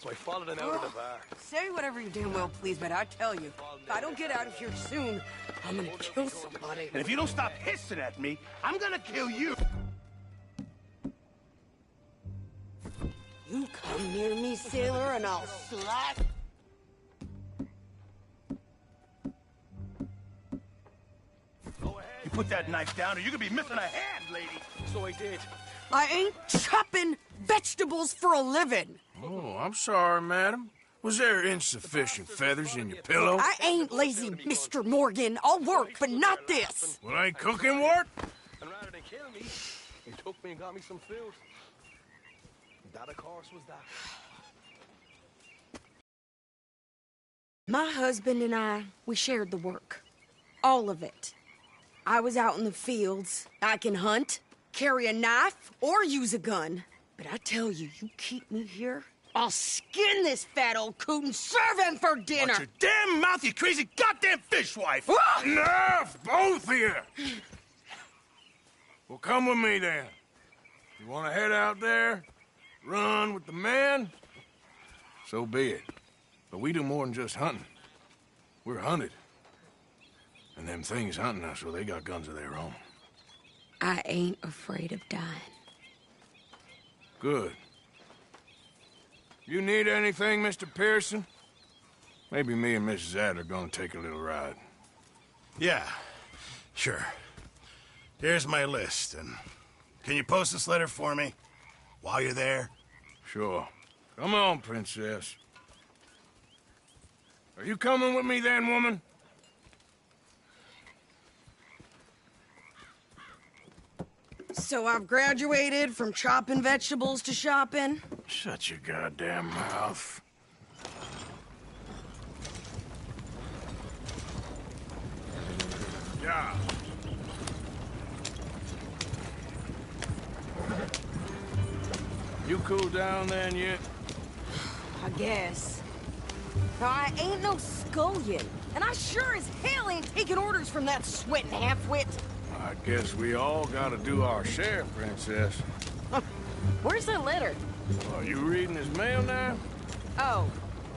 So I followed them out of the bar. Say whatever you damn well please, but I tell you, if I don't get out of here soon, I'm gonna kill somebody. And if you don't stop hissing at me, I'm gonna kill you. You come near me, sailor, and I'll slap. You put that knife down or you could be missing a hand, lady. So I did. I ain't chopping vegetables for a living. Oh, I'm sorry, madam. Was there insufficient feathers in your pillow? I ain't lazy, Mr. Morgan. I'll work, but not this. Well, ain't cooking work? And rather than kill me, he took me and got me some food. That, of course, was that. My husband and I, we shared the work. All of it. I was out in the fields. I can hunt, carry a knife, or use a gun. But I tell you, you keep me here, I'll skin this fat old coot and serve him for dinner. Watch your damn mouth, you crazy goddamn fishwife! Ah! Enough, both of you! Well, come with me then. You want to head out there, run with the men? So be it. But we do more than just hunting. We're hunted. And them things hunting us, well, they got guns of their own. I ain't afraid of dying. Good. You need anything, Mr. Pearson? Maybe me and Mrs. Adler are gonna take a little ride. Yeah, sure. Here's my list, and Can you post this letter for me? While you're there? Sure. Come on, princess. Are you coming with me then, woman? So I've graduated from chopping vegetables to shopping? Shut your goddamn mouth. Yeah. You cool down then yet? I guess. Now, I ain't no scullion, and I sure as hell ain't taking orders from that sweating half-wit. I guess we all gotta do our share, princess. Where's that letter? Are you reading his mail now? Oh,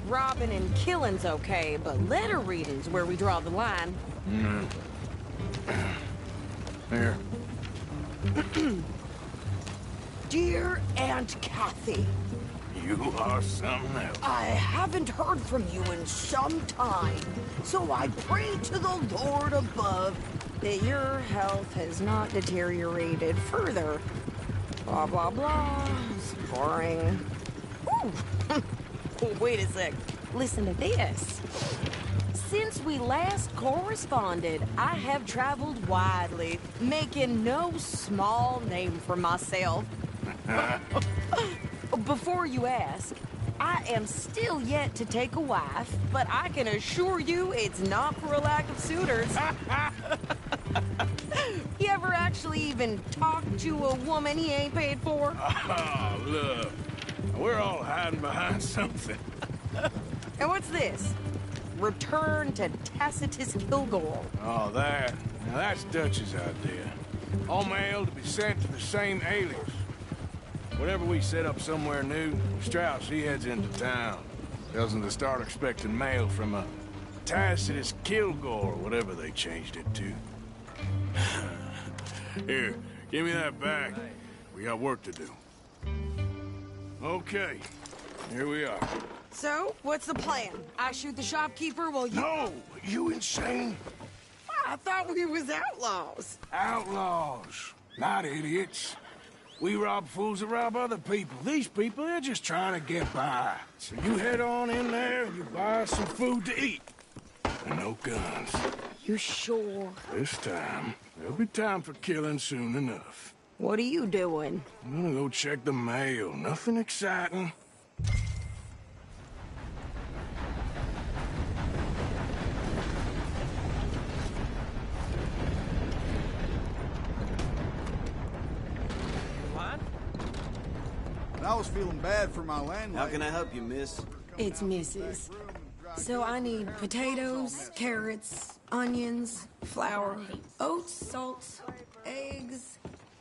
robbing and killing's okay, but letter reading's where we draw the line. Here. Dear Aunt Kathy, You are something else. I haven't heard from you in some time, so I pray to the Lord above that your health has not deteriorated further. Blah, blah, blah. It's boring. Ooh. Wait a sec. Listen to this. Since we last corresponded, I have traveled widely, making no small name for myself. Before you ask, I am still yet to take a wife, but I can assure you it's not for a lack of suitors. You ever actually even talked to a woman he ain't paid for? Oh, look. We're all hiding behind something. And what's this? Return to Tacitus Kilgore. Oh, that. Now, that's Dutch's idea. All mail to be sent to the same alias. Whenever we set up somewhere new, Strauss, he heads into town. Tells them to start expecting mail from a Tacitus Kilgore, or whatever they changed it to. Here, give me that back. We got work to do. Okay, here we are. So, what's the plan? I shoot the shopkeeper while you... No! You insane? I thought we was outlaws. Outlaws, not idiots. We rob fools that rob other people. These people, they're just trying to get by. So you head on in there and you buy some food to eat. And no guns. You sure? This time, there'll be time for killing soon enough. What are you doing? I'm gonna go check the mail. Nothing exciting. I was feeling bad for my landlady. How can I help you, miss? It's Mrs. So I need potatoes, carrots, onions, flour, oats, salt, eggs,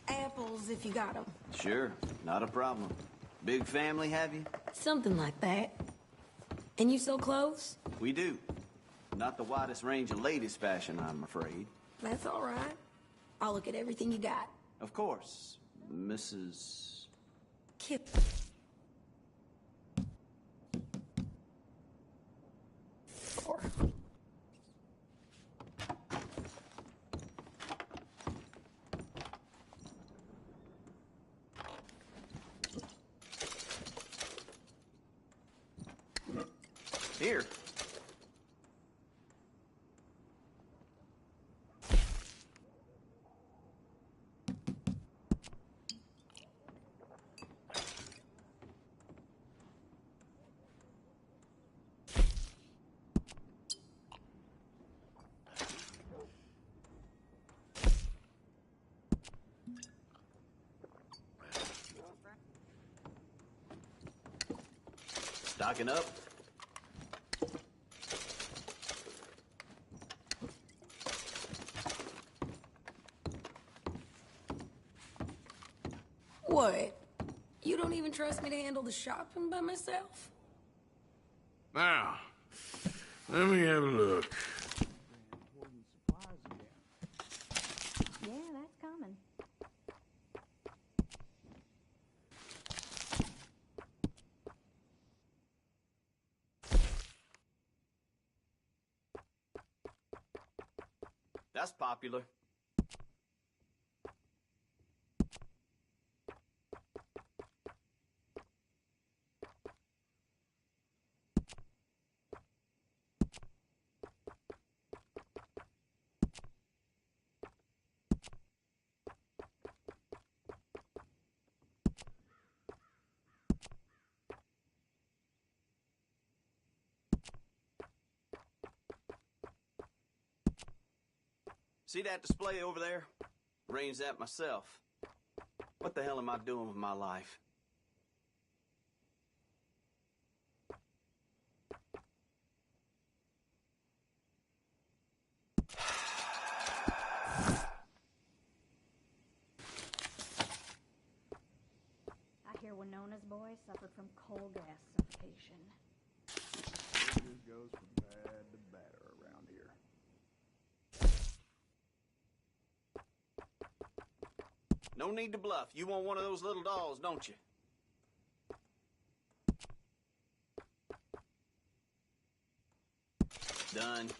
apples if you got them. Sure, not a problem. Big family, have you? Something like that. And you sell clothes? We do. Not the widest range of latest fashion, I'm afraid. That's all right. I'll look at everything you got. Of course, Mrs. Kip. Here. Stocking up. What? You don't even trust me to handle the shopping by myself? Now, let me have a look. Yeah, that's coming. That's popular. See that display over there? Arranged that myself. What the hell am I doing with my life? I hear Winona's boy suffered from coal gas suffocation. It just goes from bad to better around here. No need to bluff. You want one of those little dolls, don't you? Done.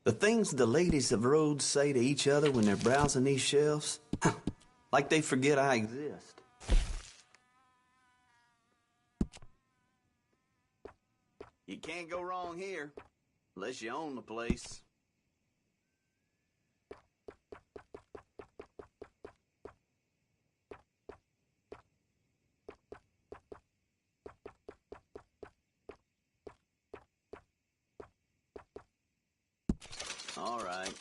The things the ladies of Rhodes say to each other when they're browsing these shelves, like they forget I exist. You can't go wrong here, unless you own the place. All right.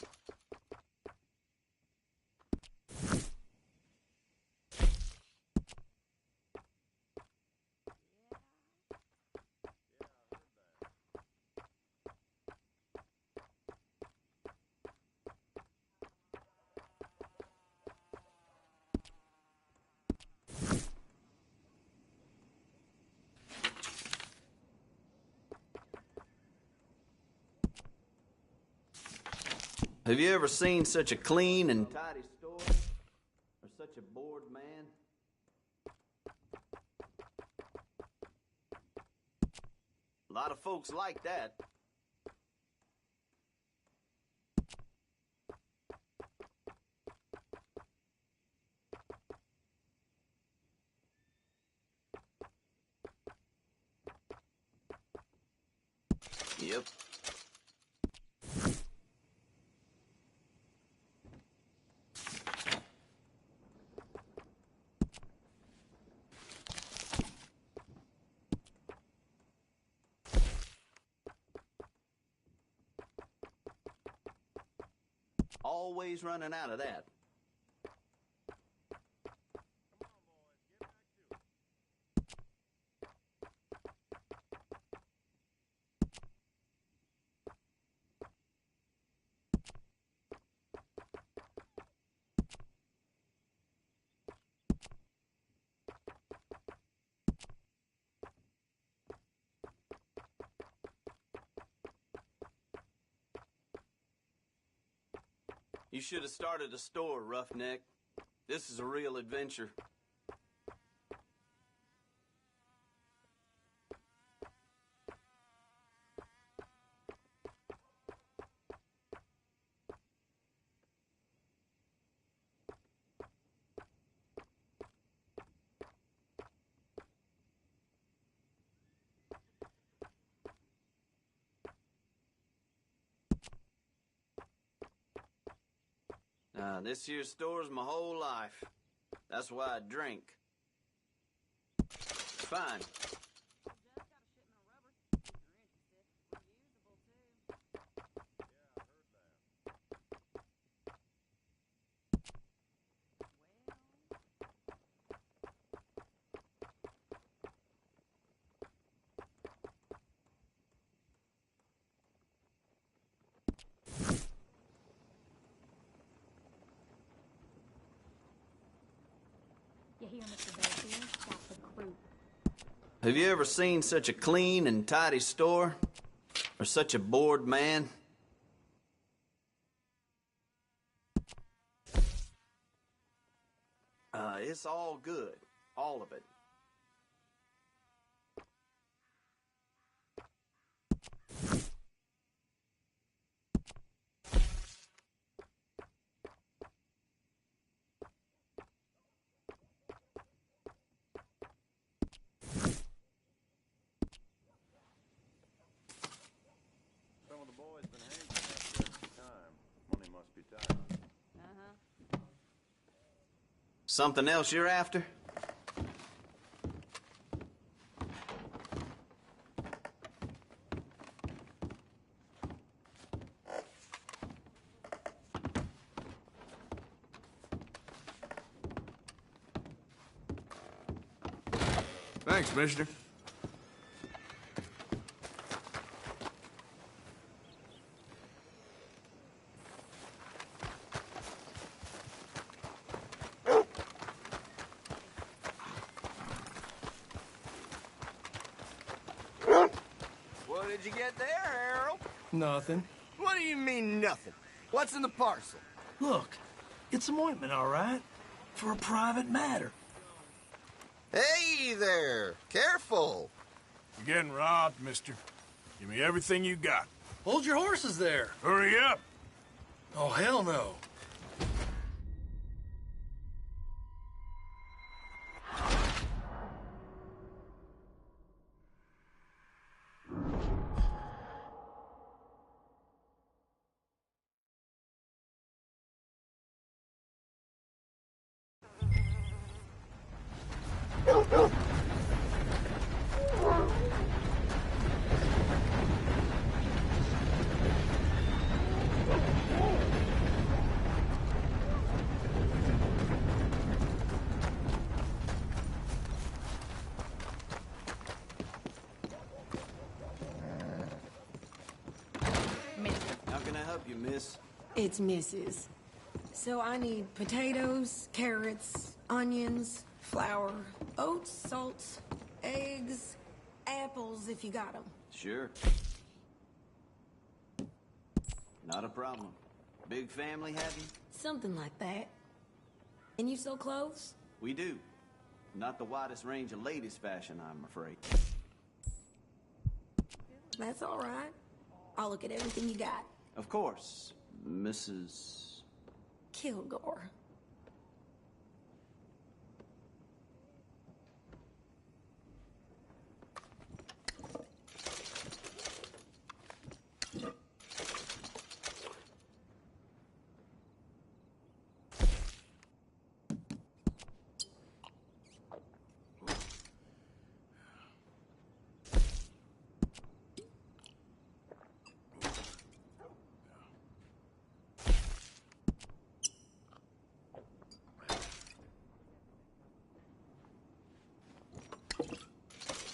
Have you ever seen such a clean and tidy store? Or such a bored man? A lot of folks like that. Yep. Always running out of that. You should have started a store, Roughneck. This is a real adventure. This here store's my whole life. That's why I drink. Fine. You hear, Mr. Belfield? Got the crew. Have you ever seen such a clean and tidy store? Or such a bored man? It's all good. All of it. Something else you're after? Thanks, mister. What did you get there, Harold? Nothing. What do you mean, nothing? What's in the parcel? Look, it's some ointment, all right? For a private matter. Hey there! Careful! You're getting robbed, mister. Give me everything you got. Hold your horses there. Hurry up! Oh, hell no. How can I help you, miss? It's Mrs. So I need potatoes, carrots, onions, flour, oats, salt, eggs, apples if you got them. Sure. Not a problem. Big family, have you? Something like that. And you sell clothes? We do. Not the widest range of ladies' fashion, I'm afraid. That's all right. I'll look at everything you got. Of course, Mrs. Kilgore.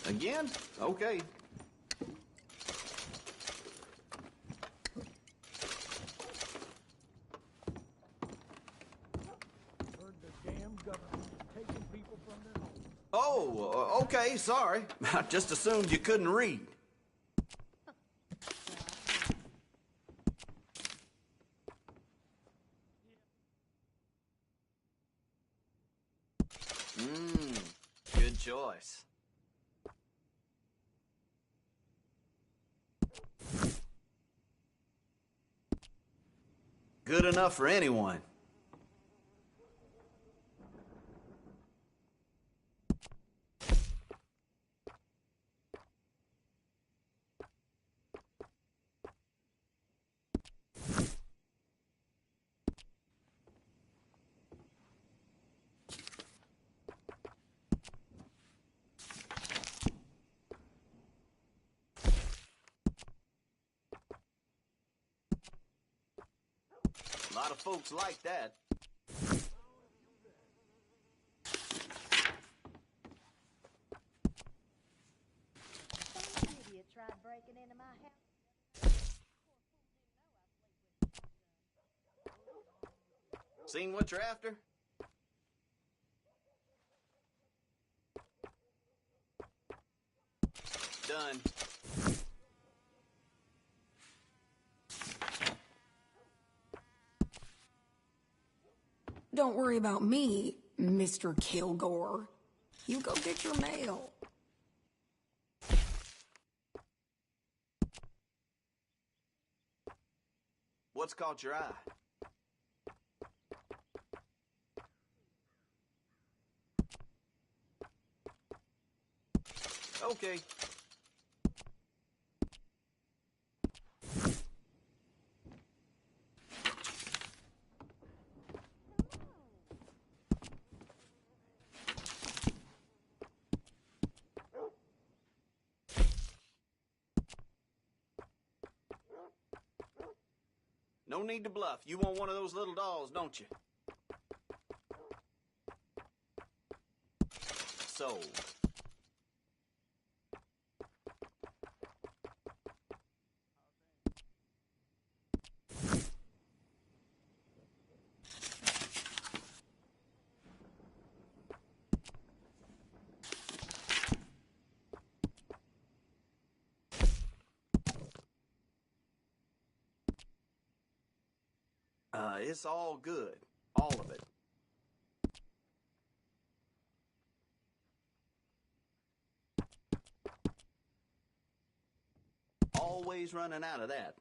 Again? Okay. Oh, okay, sorry. I just assumed you couldn't read. Good choice. Good enough for anyone. A lot of folks like that. Some idiot tried breaking into my house. Seen what you're after? Done. Don't worry about me, Mr. Kilgore. You go get your mail. What's caught your eye? Okay. No need to bluff. You want one of those little dolls, don't you? Sold. It's all good. All of it. Always running out of that.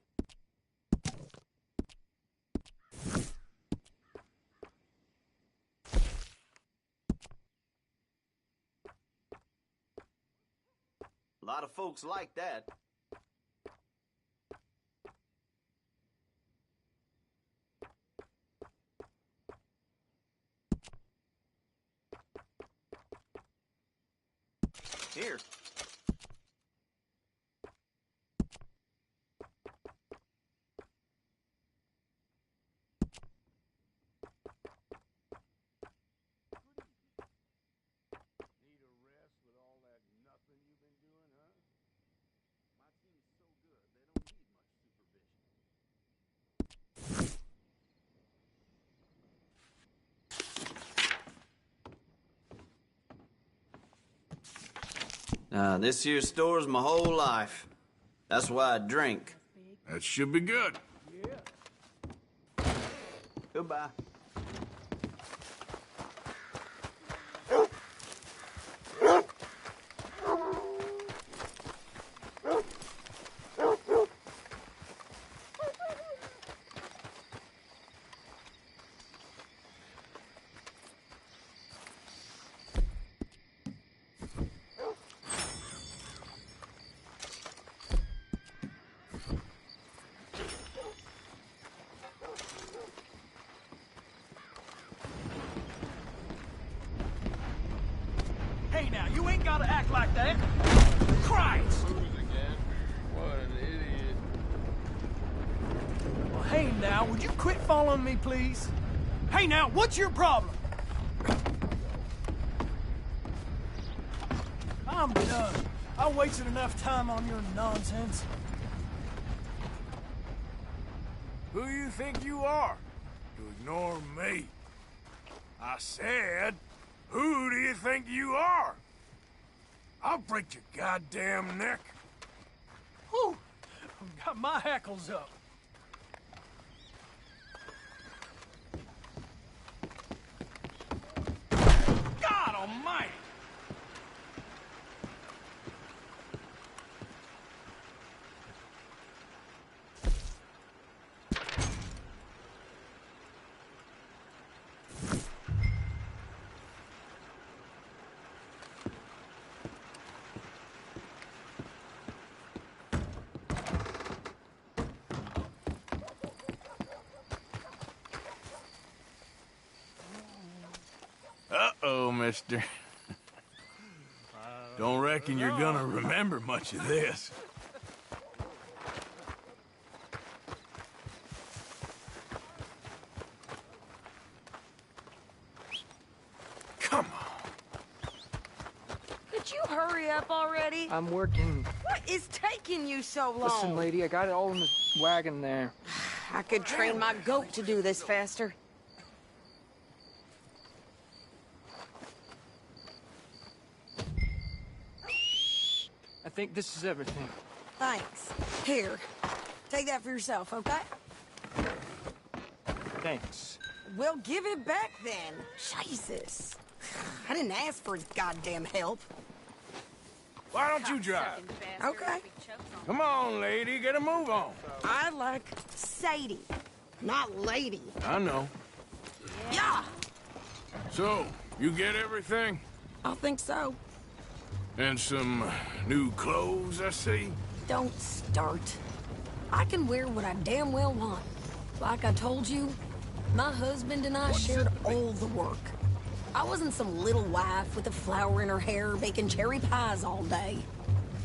A lot of folks like that. Here. Need a rest with all that nothing you've been doing, huh? My team's so good, they don't need much supervision. This here store's my whole life. That's why I drink. That should be good. Goodbye. Hey now, you ain't gotta act like that. Christ! What an idiot. Well, hey now, would you quit following me, please? Hey now, what's your problem? I'm done. I wasted enough time on your nonsense. Who you think you are? To ignore me? I said, who do you think you are? I'll break your goddamn neck. Whew! Got my hackles up. God almighty! Uh-oh, mister. Don't reckon you're gonna remember much of this. Come on. Could you hurry up already? I'm working. What is taking you so long? Listen, lady, I got it all in the wagon there. I could train my goat to do this faster. I think this is everything. Thanks. Here, take that for yourself, okay? Thanks. Well, give it back then. Jesus. I didn't ask for his goddamn help. Why don't you drive? Okay. Come on, lady, get a move on. I like Sadie, not lady. I know. Yeah, So, you get everything? I think so. And some new clothes, I see? Don't start. I can wear what I damn well want. Like I told you, my husband and I shared all the work. I wasn't some little wife with a flower in her hair baking cherry pies all day.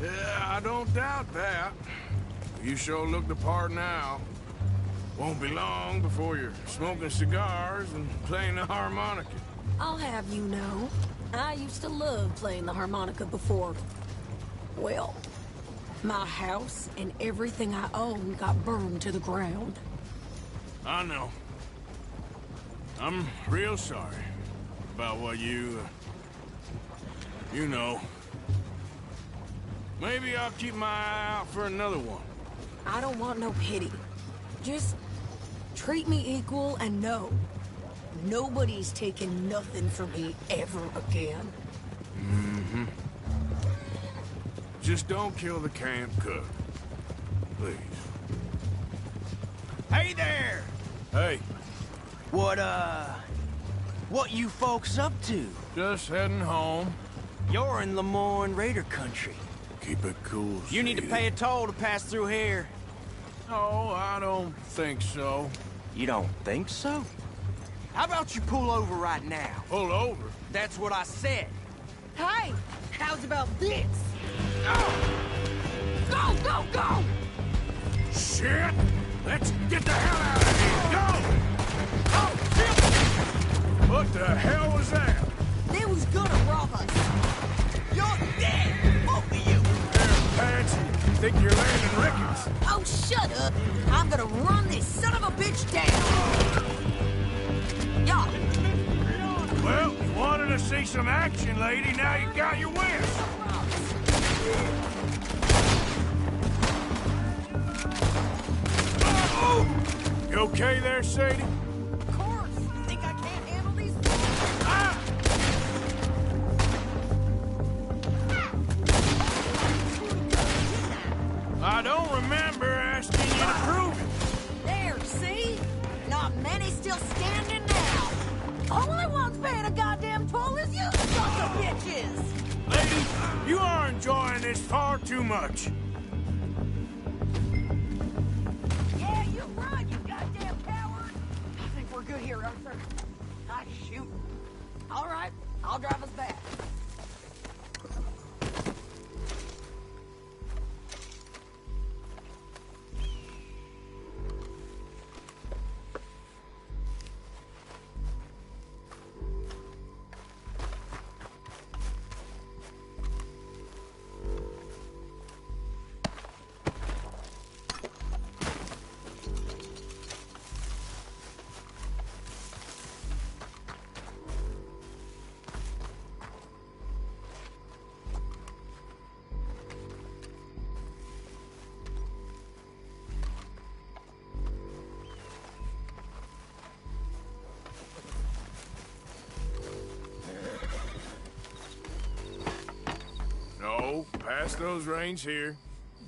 Yeah, I don't doubt that. You sure look the part now. Won't be long before you're smoking cigars and playing the harmonica. I'll have you know, I used to love playing the harmonica before. Well, my house and everything I own got burned to the ground. I know. I'm real sorry about what you know. Maybe I'll keep my eye out for another one. I don't want no pity. Just treat me equal and know nobody's taking nothing from me ever again. Mm-hmm. Just don't kill the camp cook. Please. Hey there! Hey. What you folks up to? Just heading home. You're in Lemoyne Raider country. Keep it cool, You need to Sadie. pay a toll to pass through here. No, I don't think so. You don't think so? How about you pull over right now? Pull over? That's what I said. Hey, how's about this? Go, go, go! Shit! Let's get the hell out of here! Go! Oh, shit! What the hell was that? They was gonna rob us. You're dead, both of you! Patsy, think you're landing Ricketts. Oh, shut up! I'm gonna run this son of a bitch down! Yeah. Well, you wanted to see some action, lady. Now you got your wish. Oh! You okay there, Sadie? Of course. Think I can't handle these? Ah! I don't remember asking you to prove it. There, see? Not many still standing now. Only one's paying a goddamn toll is you, sons of bitches! Lady, you are enjoying this far too much. Yeah, you run, you goddamn coward! I think we're good here, Arthur. Ah, shoot. All right, I'll drive us back. No, pass those reins here.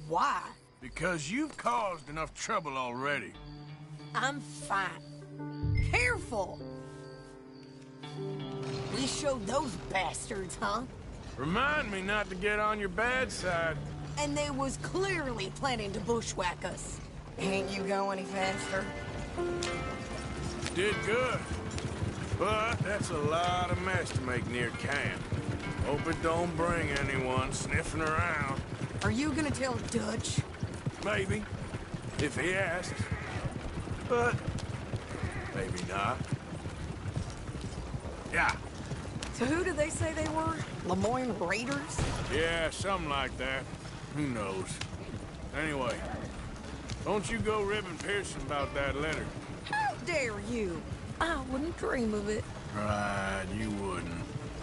Why? Because you've caused enough trouble already. I'm fine. Careful! We showed those bastards, huh? Remind me not to get on your bad side. And they was clearly planning to bushwhack us. Ain't you go any faster? Did good. But that's a lot of mess to make near camp. Hope it don't bring anyone sniffing around. Are you gonna tell Dutch? Maybe, if he asks. But maybe not. Yeah. So who did they say they were? Lemoyne Raiders? Yeah, something like that. Who knows? Anyway, don't you go ribbing Pearson about that letter. How dare you? I wouldn't dream of it. Right, you wouldn't.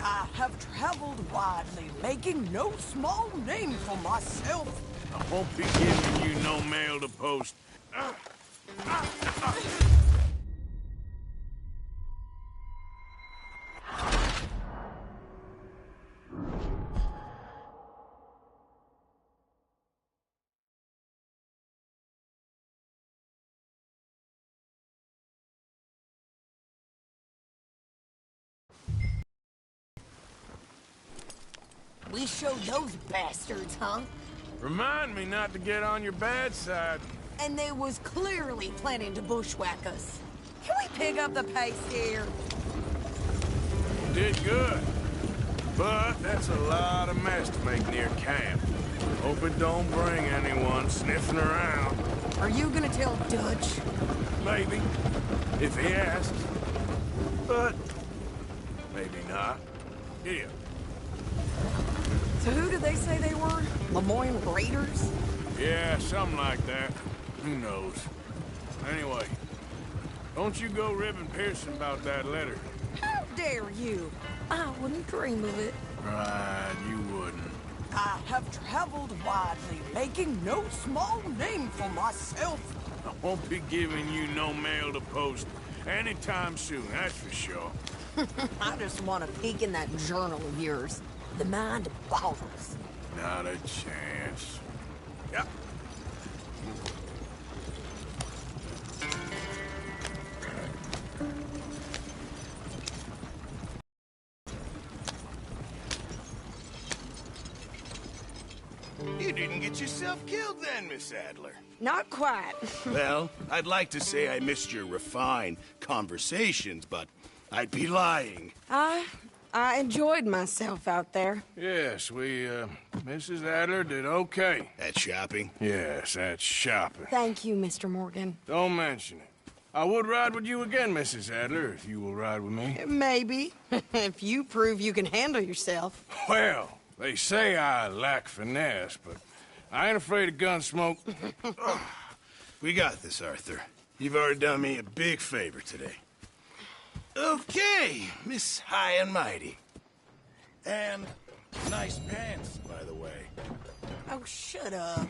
I have traveled widely, making no small name for myself. I won't be giving you no mail to post. We showed those bastards, huh? Remind me not to get on your bad side. And they was clearly planning to bushwhack us. Can we pick up the pace here? Did good. But that's a lot of mess to make near camp. Hope it don't bring anyone sniffing around. Are you gonna tell Dutch? maybe, if he asks. But maybe not. Here. So who did they say they were? Lemoyne Raiders? Yeah, something like that. Who knows? Anyway, don't you go ribbing Pearson about that letter. How dare you? I wouldn't dream of it. Right, you wouldn't. I have traveled widely, making no small name for myself. I won't be giving you no mail to post anytime soon, that's for sure. I just want to peek in that journal of yours. The mind boggles. Not a chance. Yep. You didn't get yourself killed then, Miss Adler. Not quite. Well, I'd like to say I missed your refined conversations, but I'd be lying. I enjoyed myself out there. Yes, Mrs. Adler did okay. At shopping? Yes, at shopping. Thank you, Mr. Morgan. Don't mention it. I would ride with you again, Mrs. Adler, if you will ride with me. Maybe. If you prove you can handle yourself. Well, they say I lack finesse, but I ain't afraid of gun smoke. We got this, Arthur. You've already done me a big favor today. Okay, Miss High and Mighty. And nice pants, by the way. Oh, shut up.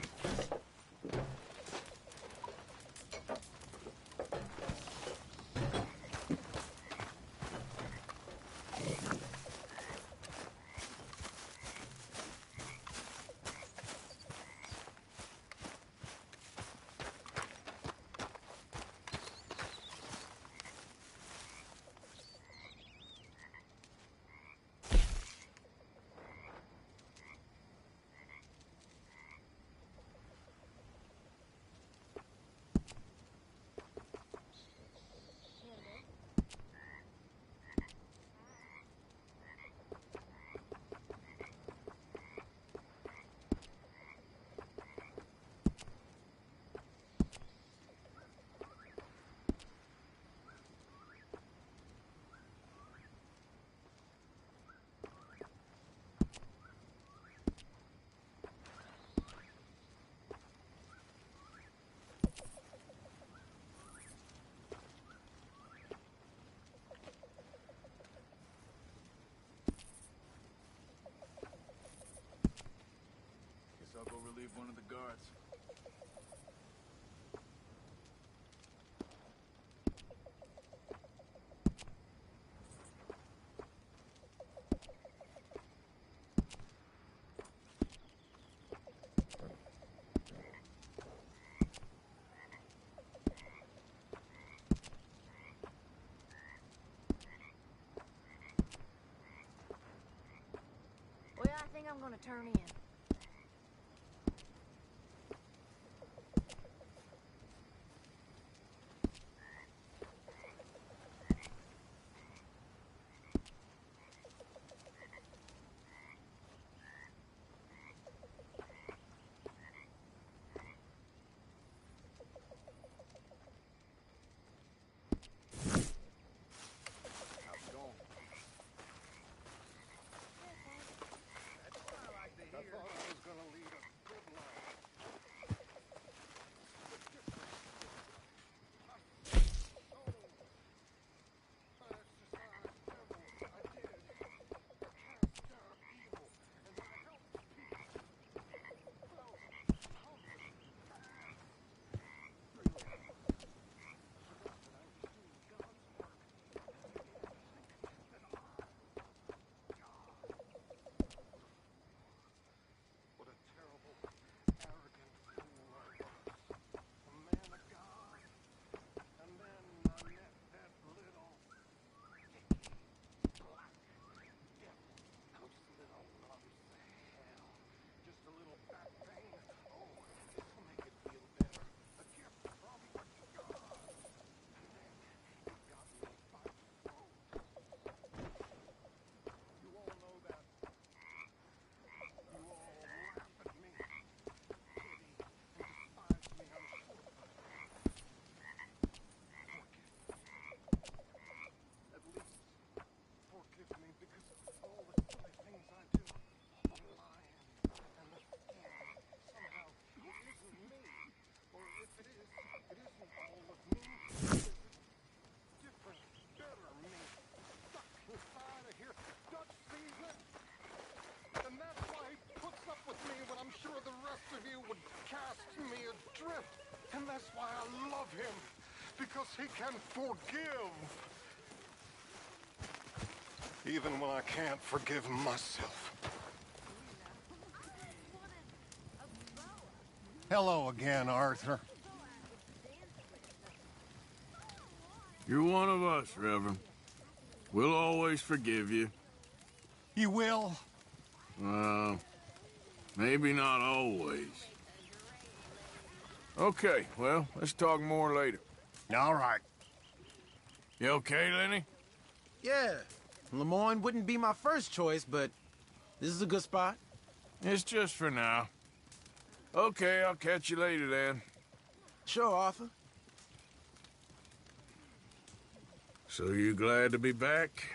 I'll go relieve one of the guards. Well, I think I'm gonna turn in. me adrift, and that's why I love him, because he can forgive. Even when I can't forgive myself. Hello again, Arthur. You're one of us, Reverend. We'll always forgive you. You will? Maybe not always. Okay, well, let's talk more later. All right. You okay, Lenny? Yeah. Lemoyne wouldn't be my first choice, but this is a good spot. It's just for now. Okay, I'll catch you later then. Sure, Arthur. So you glad to be back?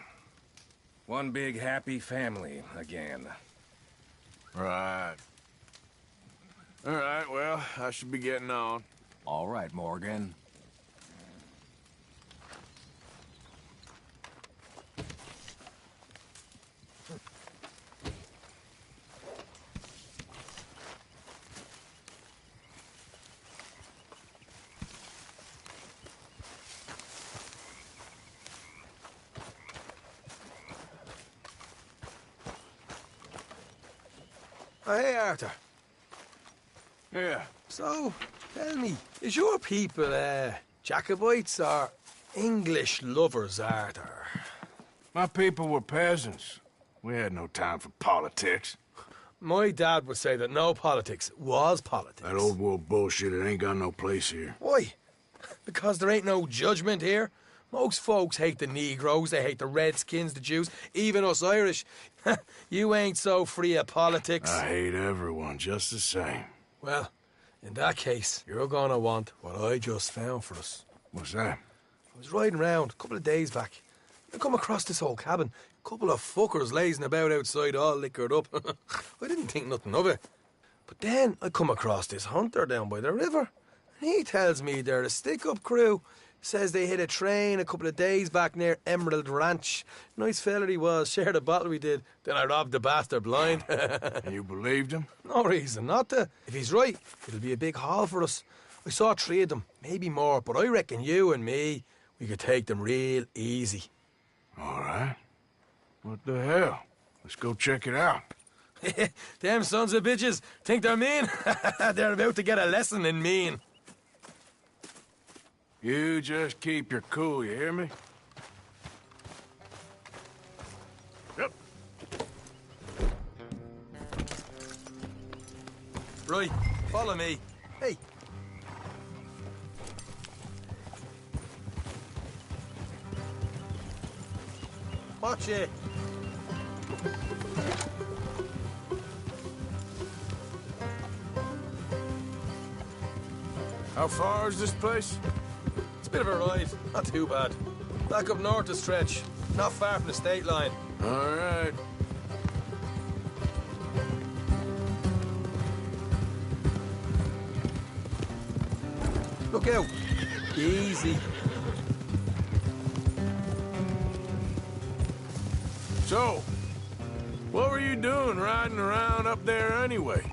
One big happy family again. Right. All right, well, I should be getting on. All right, Morgan. Oh, hey, Arthur. Yeah. So, tell me, is your people, Jacobites or English lovers, Arthur? My people were peasants. We had no time for politics. My dad would say that no politics was politics. That old world bullshit, it ain't got no place here. Why? Because there ain't no judgment here. Most folks hate the Negroes, they hate the Redskins, the Jews, even us Irish. You ain't so free of politics. I hate everyone just the same. Well, in that case, you're gonna want what I just found for us. What's that? I was riding around a couple of days back. I come across this old cabin. A couple of fuckers lazing about outside all liquored up. I didn't think nothing of it. But then I come across this hunter down by the river. And he tells me they're a stick-up crew. Says they hit a train a couple of days back near Emerald Ranch. Nice fella he was, shared a bottle we did. Then I robbed the bastard blind. You believed him? No reason not to. If he's right, it'll be a big haul for us. I saw 3 of them, maybe more, but I reckon you and me, we could take them real easy. All right. What the hell? Let's go check it out. Them sons of bitches think they're mean. They're about to get a lesson in mean. You just keep your cool, you hear me? Yep. Right, follow me. Hey. Watch it. How far is this place? It's a bit of a ride, not too bad. Back up north a stretch, not far from the state line. All right. Look out. Easy. So, what were you doing riding around up there anyway?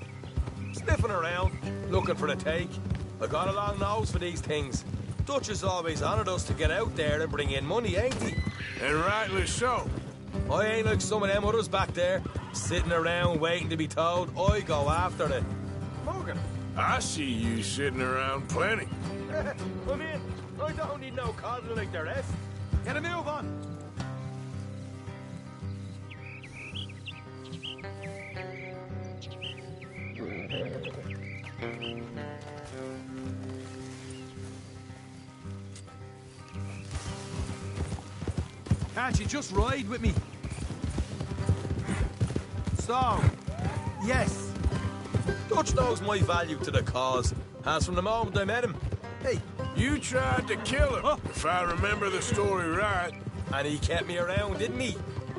Sniffing around, looking for the take. I got a long nose for these things. Dutch has always honoured us to get out there and bring in money, ain't he? And rightly so. I ain't like some of them others back there, sitting around waiting to be told. I go after it. Morgan. I see you sitting around plenty. Come in. I don't need no coddling like the rest. Get a move on. Can't you just ride with me? So, yes. Dutch knows my value to the cause. Has from the moment I met him. Hey. You tried to kill him, if I remember the story right. And he kept me around, didn't he?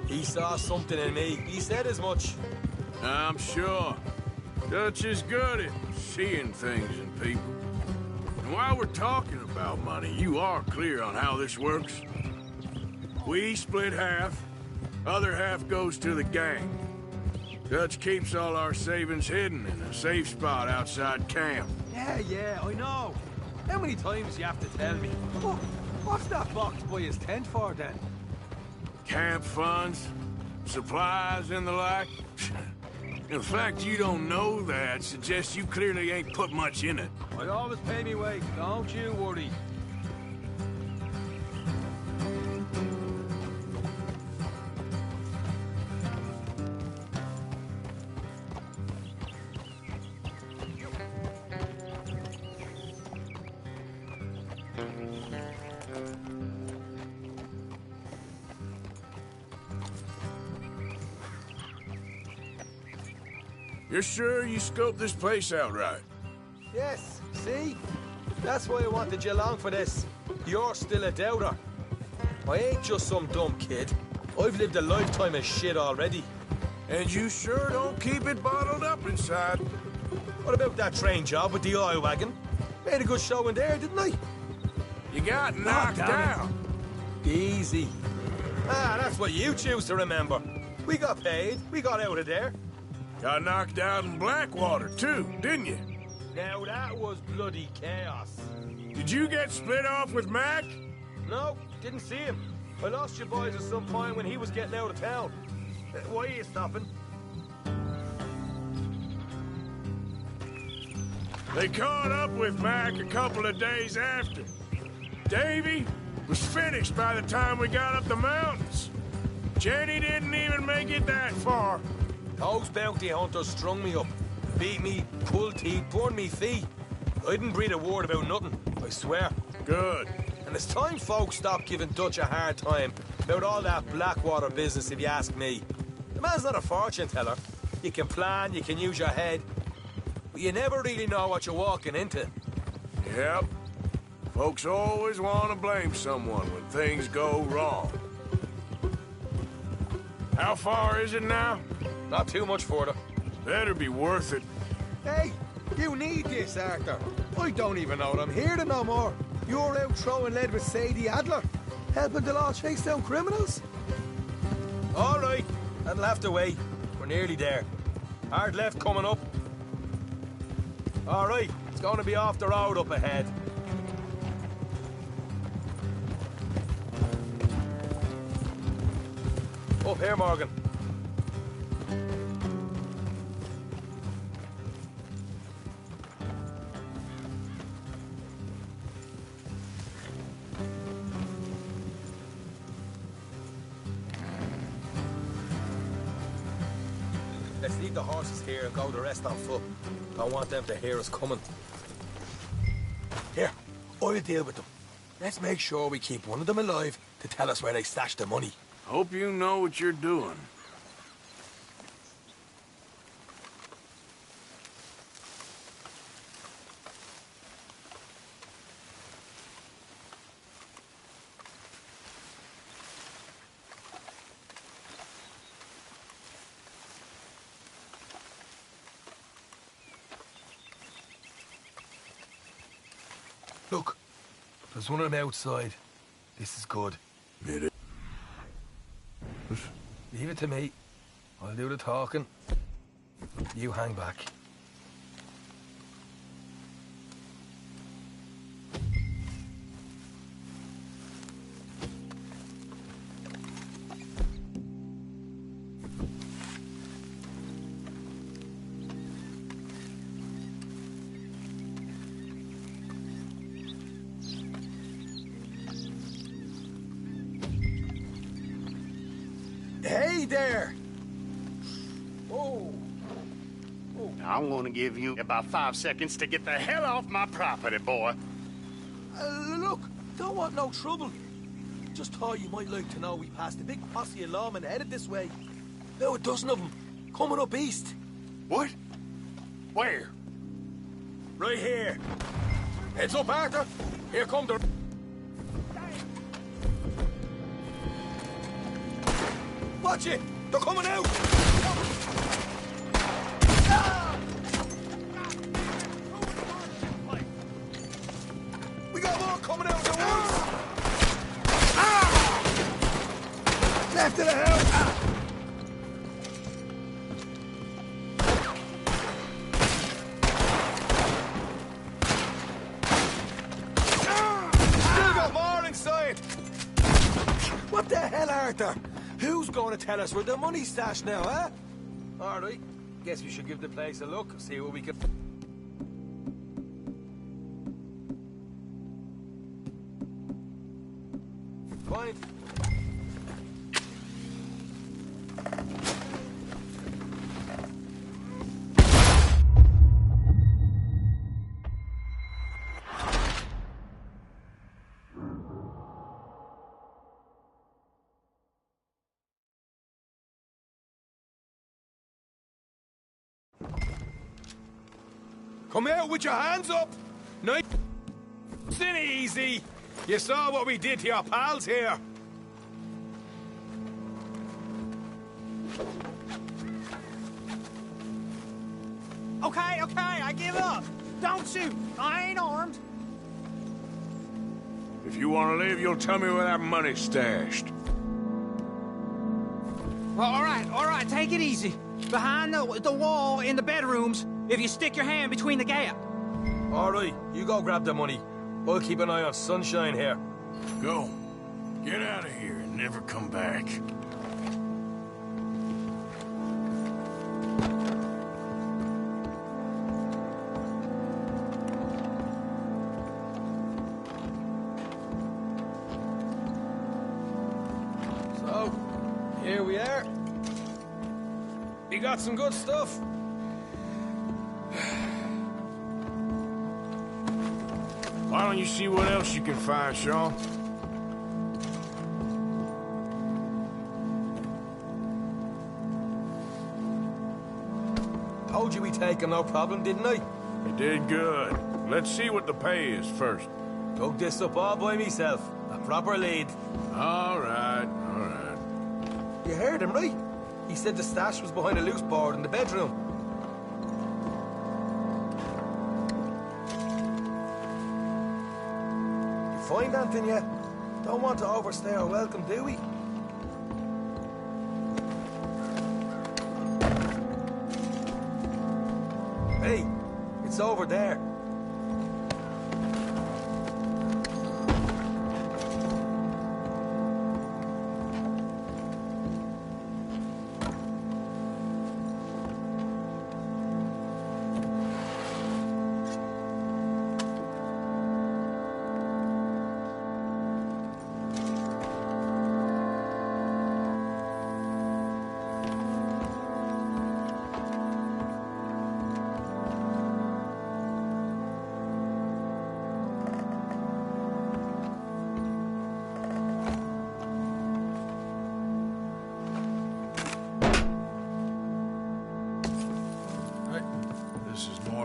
He saw something in me. He said as much. I'm sure. Dutch is good at seeing things in people. And while we're talking about money, you are clear on how this works? We split half, other half goes to the gang. Dutch keeps all our savings hidden in a safe spot outside camp. Yeah, I know. How many times do you have to tell me? What's that box by his tent for, then? Camp funds, supplies, and the like. The fact you don't know that suggests you clearly ain't put much in it. I always pay me weight, don't you worry. You're sure you scoped this place out right? Yes, see? That's why I wanted you along for this. You're still a doubter. I ain't just some dumb kid. I've lived a lifetime of shit already. And you sure don't keep it bottled up inside. What about that train job with the oil wagon? Made a good show in there, didn't I? You got knocked down. Easy. That's what you choose to remember. We got paid. We got out of there. Got knocked out in Blackwater, too, didn't you? Now that was bloody chaos. Did you get split off with Mac? No, didn't see him. I lost you boys at some point when he was getting out of town. Why are you stopping? They caught up with Mac a couple of days after. Davy was finished by the time we got up the mountains. Jenny didn't even make it that far. Those bounty hunters strung me up. Beat me, pulled teeth, burned me feet. I didn't breathe a word about nothing, I swear. Good. And it's time folks stop giving Dutch a hard time about all that Blackwater business, if you ask me. The man's not a fortune teller. You can plan, you can use your head, but you never really know what you're walking into. Yep. Folks always want to blame someone when things go wrong. How far is it now? Not too much further. Better be worth it. Hey, you need this, Arthur. I don't even know that I'm here no more. You're out throwing lead with Sadie Adler, helping the law chase down criminals. All right, that'll have to wait. We're nearly there. Hard left coming up. All right, it's going to be off the road up ahead. Up here, Morgan. Let's leave the horses here and go the rest on foot. Don't want them to hear us coming. Here, I'll deal with them. Let's make sure we keep one of them alive to tell us where they stashed the money. Hope you know what you're doing. Look, there's one of them outside. This is good. It is. Leave it to me. I'll do the talking. You hang back. Hey there! Oh. I'm gonna give you about 5 seconds to get the hell off my property, boy. Look, don't want no trouble. Just thought you might like to know we passed a big posse of lawmen headed this way. About a dozen of them, coming up east. What? Where? Right here. Heads up, Arthur. Here come the... Watch it! They're coming out! We got more coming out of the woods! Left of the house! What the hell, Arthur? Who's going to tell us where the money's stashed now, huh? All right. Guess we should give the place a look, see what we can... Fine. Come out with your hands up! Nice and easy! You saw what we did to your pals here! Okay, I give up. Don't shoot. I ain't armed. If you want to leave, you'll tell me where that money's stashed. Well, all right, take it easy. Behind the wall in the bedrooms, if you stick your hand between the gap. All right, you go grab the money. We'll keep an eye on Sunshine here. Go. Get out of here and never come back. So, here we are. You got some good stuff. Why don't you see what else you can find, Sean? Told you we take him, no problem, didn't I? You did good. Let's see what the pay is first. Took this up all by myself. A proper lead. All right, all right. You heard him, right? He said the stash was behind a loose board in the bedroom. You find anything yet? Don't want to overstay our welcome, do we? Hey, it's over there.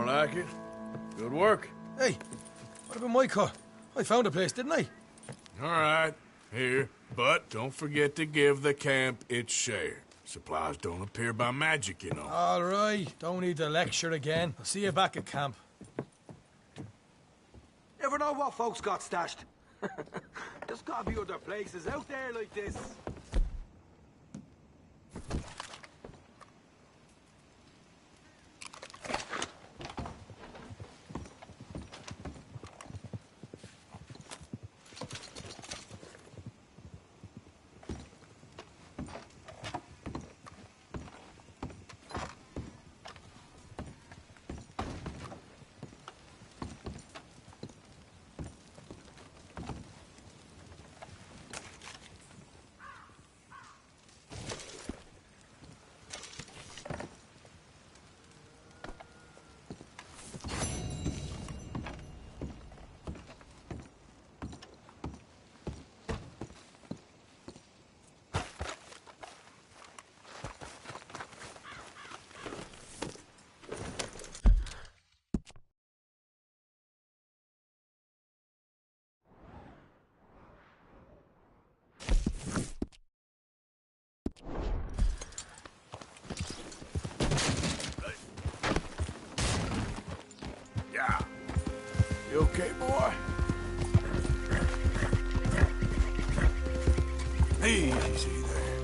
Like it? Good work. Hey, what about my car? I found a place, didn't I? All right, here. But don't forget to give the camp its share. Supplies don't appear by magic, you know. All right, don't need the lecture again. I'll see you back at camp. Never know what folks got stashed. There's gotta be other places out there like this. You okay, boy? Easy there.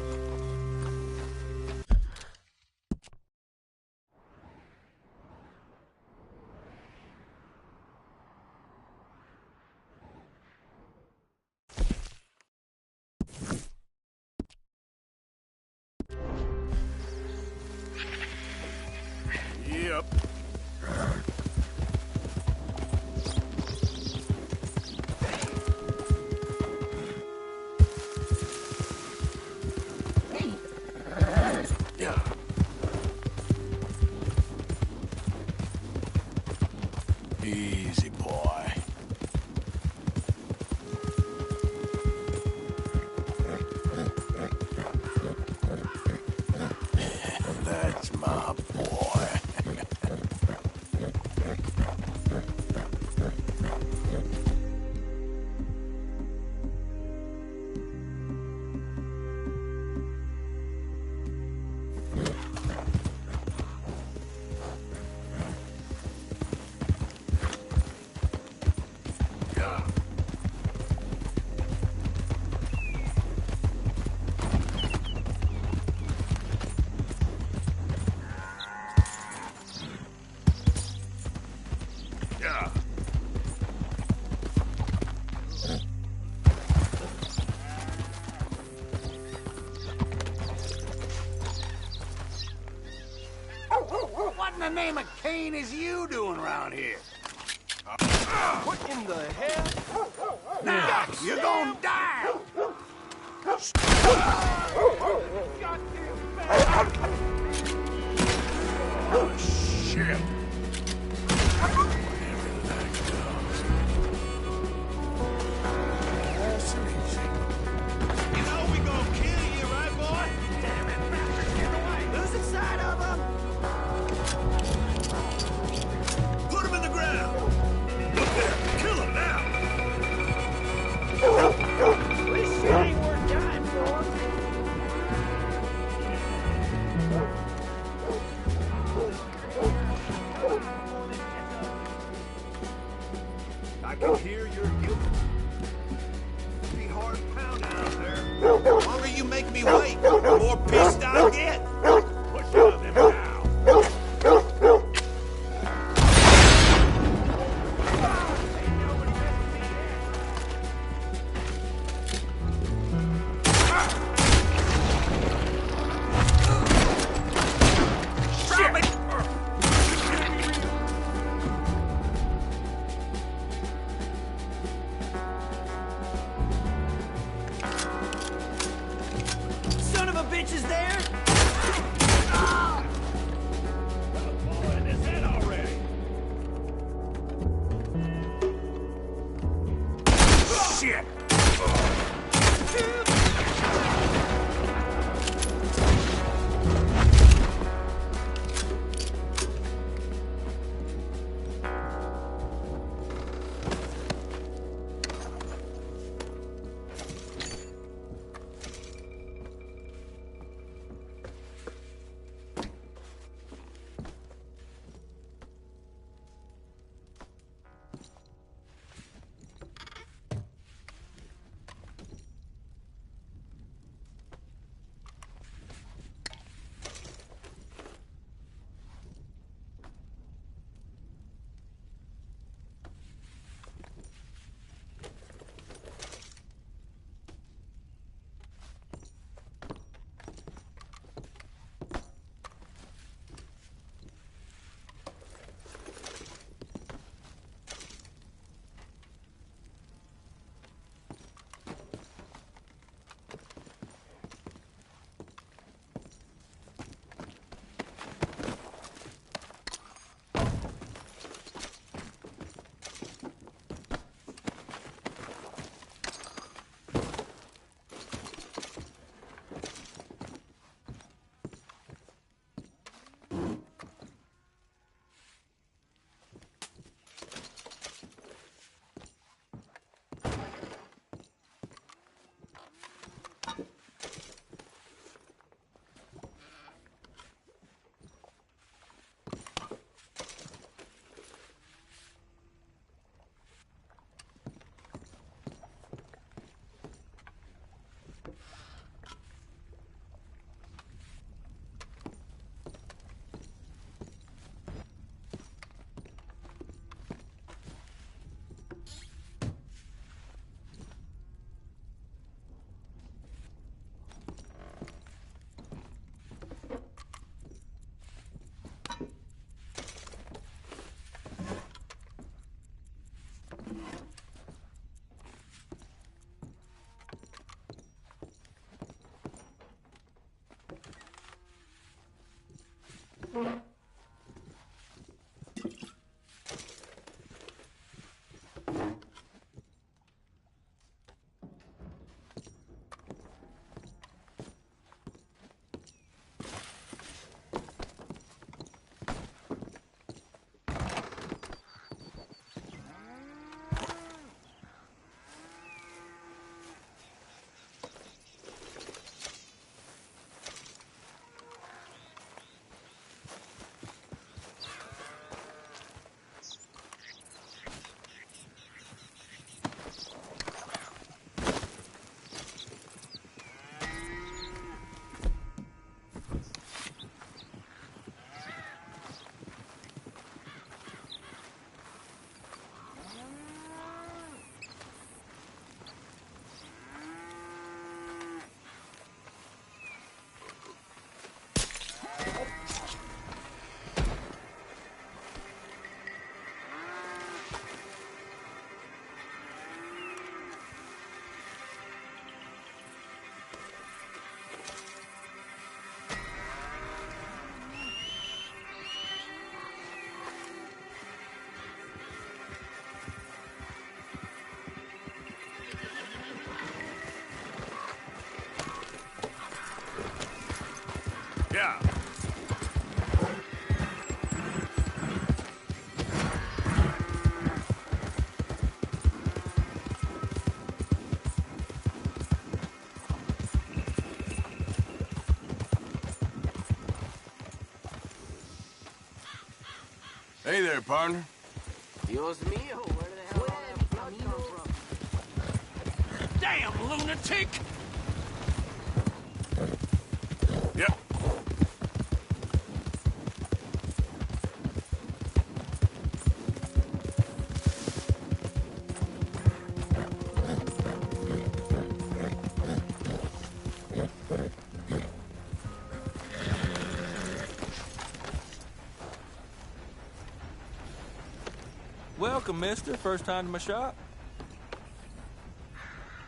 name of Cain is you doing around here? What in the hell? Now, you're gonna die! Oh, shit. You know we gonna kill you, right, boy? Damn it, bastard, get away! Losing sight of him! Put him in the ground! Look there, kill him now! This shit ain't worth dying for. I can hear your guilt. Be hard pounding out there. The longer you make me wait, the more pissed I'll get. Push out of them now. Son of a bitch is there! Bullet in his head already! Shit! Yeah. Hey there, partner. Dios mío, where the hell all that blood come from? Damn lunatic! Yep. Welcome, mister. First time to my shop?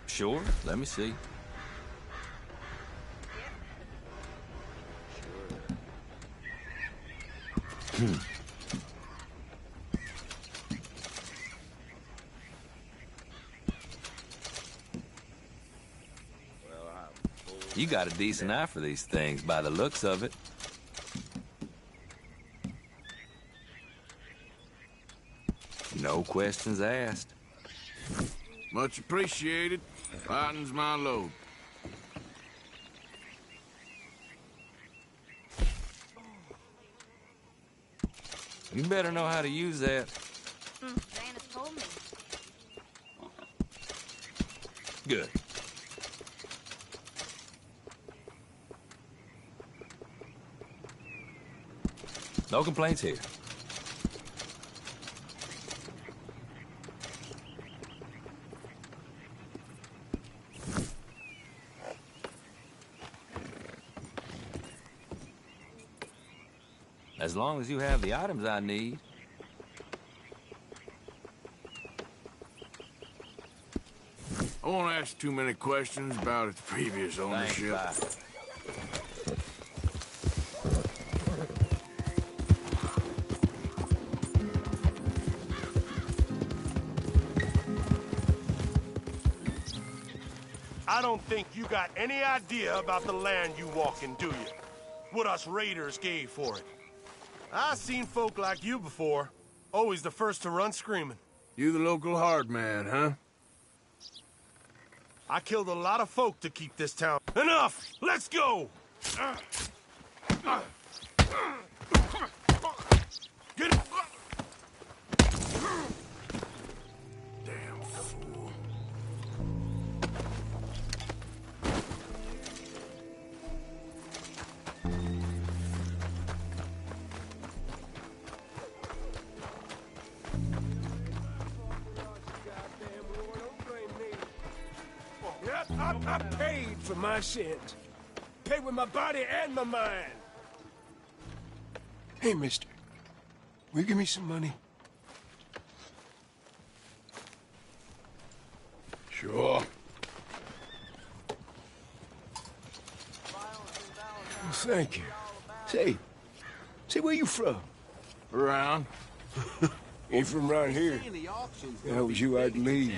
Sure. Let me see. You got a decent eye for these things by the looks of it. No questions asked. Much appreciated. Lightens my load. You better know how to use that. Xana's told me. Good. No complaints here. As long as you have the items I need. I won't ask too many questions about its previous ownership. Thanks, I don't think you got any idea about the land you walking, do you? What us raiders gave for it. I seen folk like you before. Always the first to run screaming. You the local hard man, huh? I killed a lot of folk to keep this town. Enough! Let's go! Get it! Damn fool. Yep, I paid for my sins. Paid with my body and my mind. Hey, mister. Will you give me some money? Sure. Well, thank you. Say, where you from? Around. Ain't from around here. If that was you, I'd leave.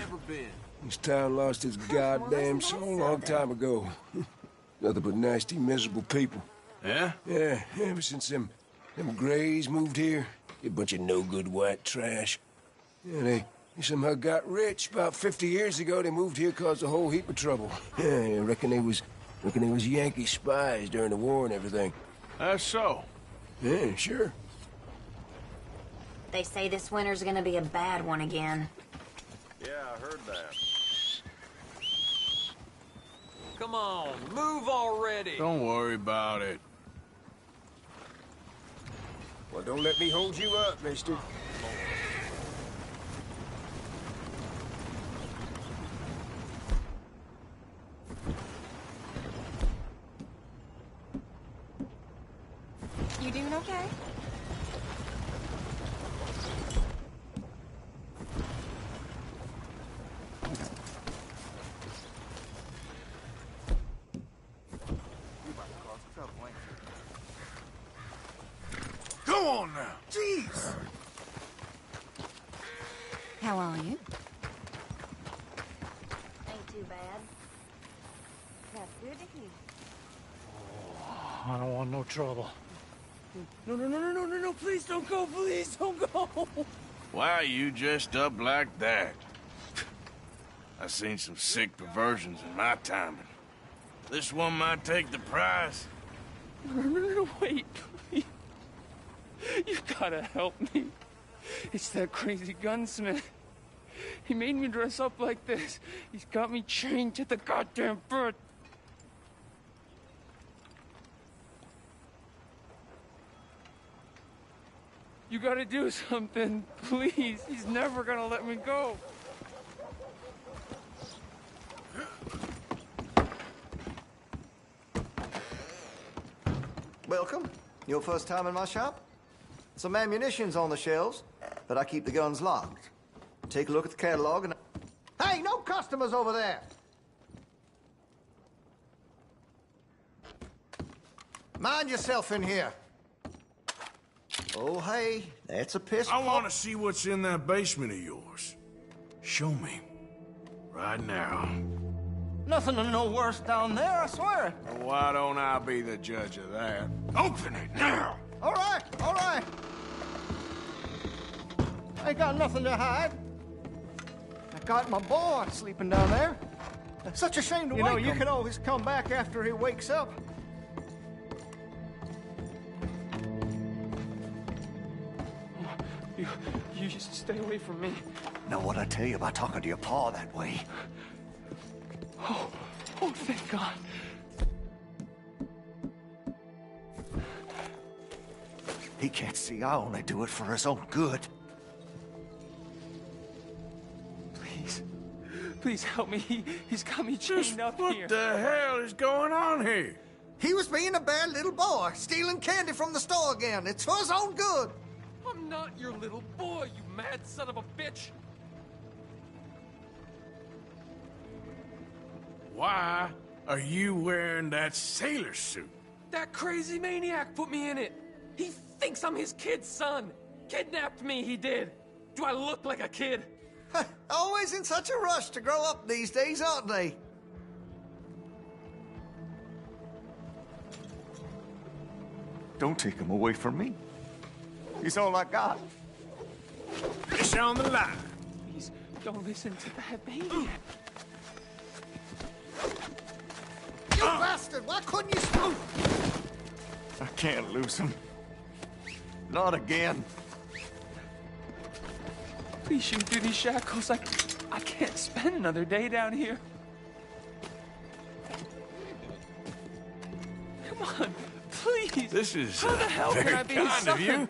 This town lost its goddamn soul a long time ago. Nothing but nasty, miserable people. Yeah? Yeah, ever since them Grays moved here, a bunch of no-good white trash. Yeah, they somehow got rich. About 50 years ago, they moved here, caused a whole heap of trouble. Yeah, I reckon they was Yankee spies during the war and everything. That's so. Yeah, sure. They say this winter's gonna be a bad one again. Yeah, I heard that. Come on, move already. Don't worry about it. Well, don't let me hold you up, mister. You doing okay? Go on now. Jeez. How are you? Ain't too bad. That's good to hear. I don't want no trouble. No, please don't go, please don't go. Why are you dressed up like that? I've seen some sick perversions in my time. This one might take the prize. No, wait, please. You gotta help me. It's that crazy gunsmith. He made me dress up like this. He's got me chained to the goddamn bed. You gotta do something, please. He's never gonna let me go. Welcome. Your first time in my shop? Some ammunition's on the shelves, but I keep the guns locked. Take a look at the catalog and... Hey, no customers over there! Mind yourself in here. Oh, hey, that's a pistol. I want to see what's in that basement of yours. Show me. Right now. Nothing no worse down there, I swear. Well, why don't I be the judge of that? Open it now! All right, all right. I ain't got nothing to hide. I got my boy sleeping down there. Such a shame to wake him. You know, you can always come back after he wakes up. You just stay away from me. Know what I tell you about talking to your pa that way? Oh, thank God. He can't see I only do it for his own good. Please help me. He's got me chained up here. What the hell is going on here? He was being a bad little boy, stealing candy from the store again. It's for his own good. I'm not your little boy, you mad son of a bitch. Why are you wearing that sailor suit? That crazy maniac put me in it. He thinks I'm his kid's son. Kidnapped me, he did. Do I look like a kid? Always in such a rush to grow up these days, aren't they? Don't take him away from me. He's all I got. Fish on the line. Please, don't listen to that maniac. You bastard! Why couldn't you stop? I can't lose him. Not again. Please shoot through these shackles. I can't spend another day down here. Come on, please. This is how the hell very can I be his kind son? of you.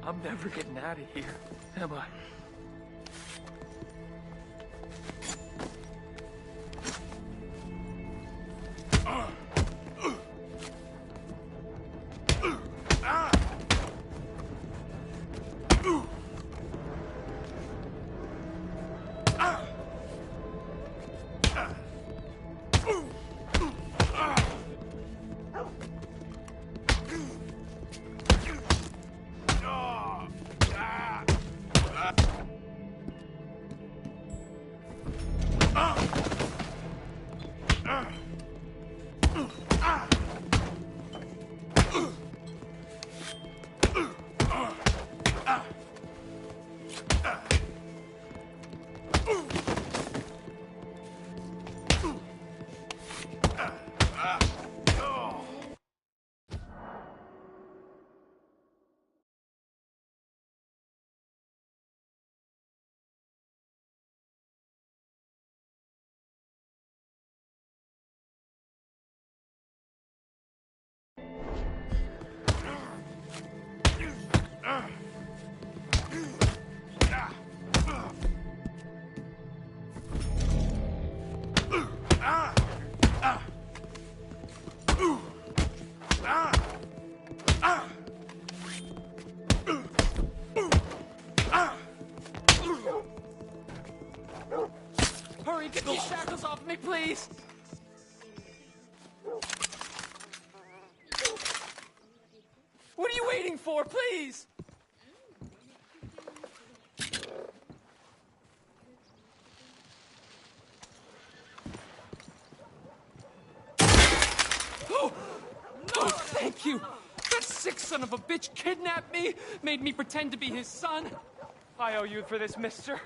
I'm never getting out of here, am I? Hurry, get these shackles off me, please! What are you waiting for, please? Thank you. That sick son of a bitch kidnapped me, made me pretend to be his son. I owe you for this, mister.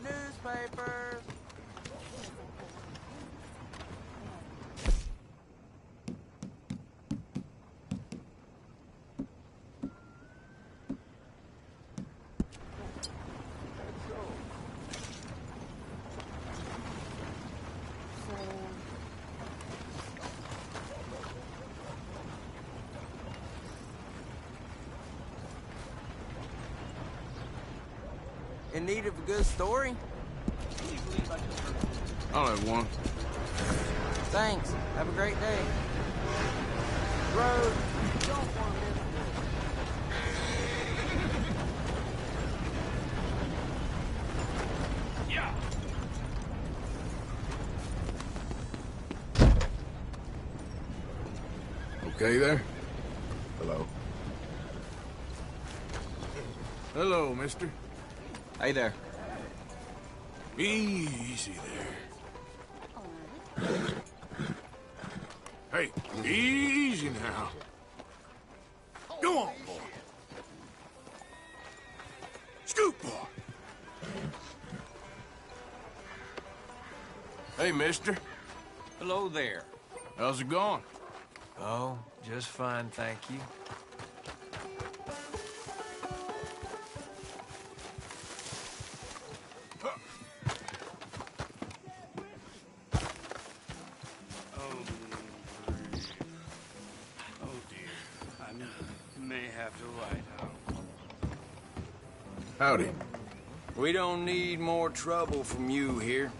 Newspapers. In need of a good story? I'll have one. Thanks. Have a great day. Road. Don't want to Yeah. Okay there? Hello. Hello, mister. Hey there. Easy there. Hey, easy now. Go on, boy. Scoot, boy. Hey, mister. Hello there. How's it going? Oh, just fine, thank you. Howdy. We don't need more trouble from you here.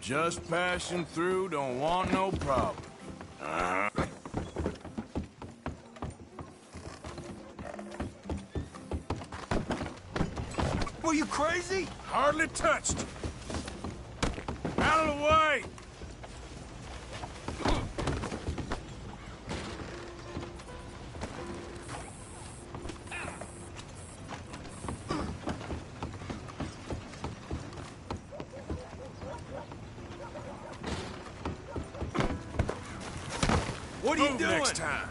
Just passing through, don't want no problem. Were you crazy? Hardly touched. Out of the way! What are you doing? Next time.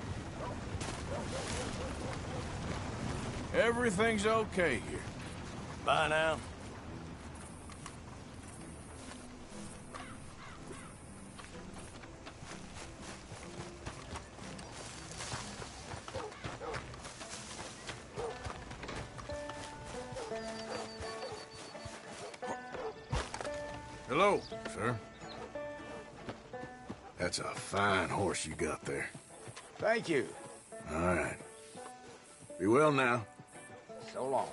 Everything's okay here. Bye now. Hello, sir. That's a fine horse you got there. Thank you. All right. Be well now. So So long.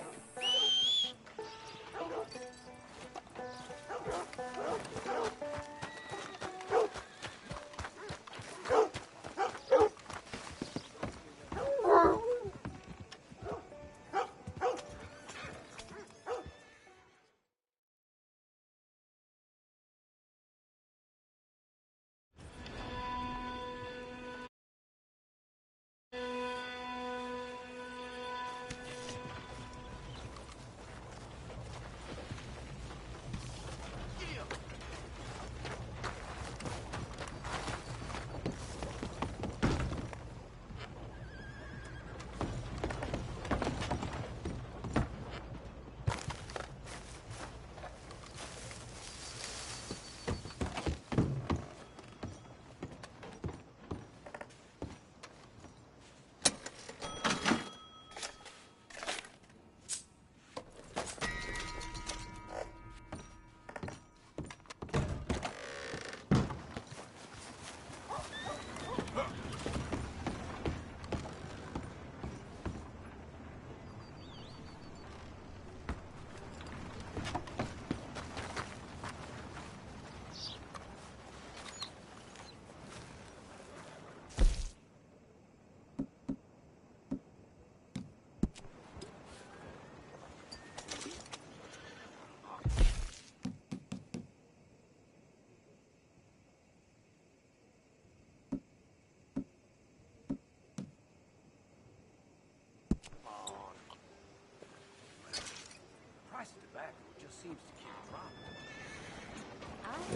Price of tobacco just seems to keep dropping.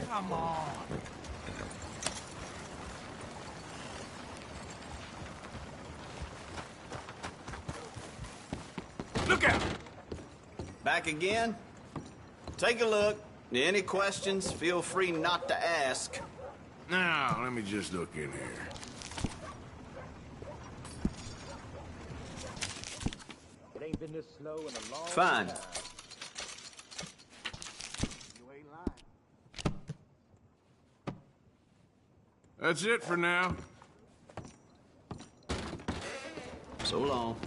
Come on. Look out! Back again? Take a look. Any questions, feel free not to ask. Now, let me just look in here. It ain't been this slow in a long Fine. time. You ain't lying. That's it for now. So long.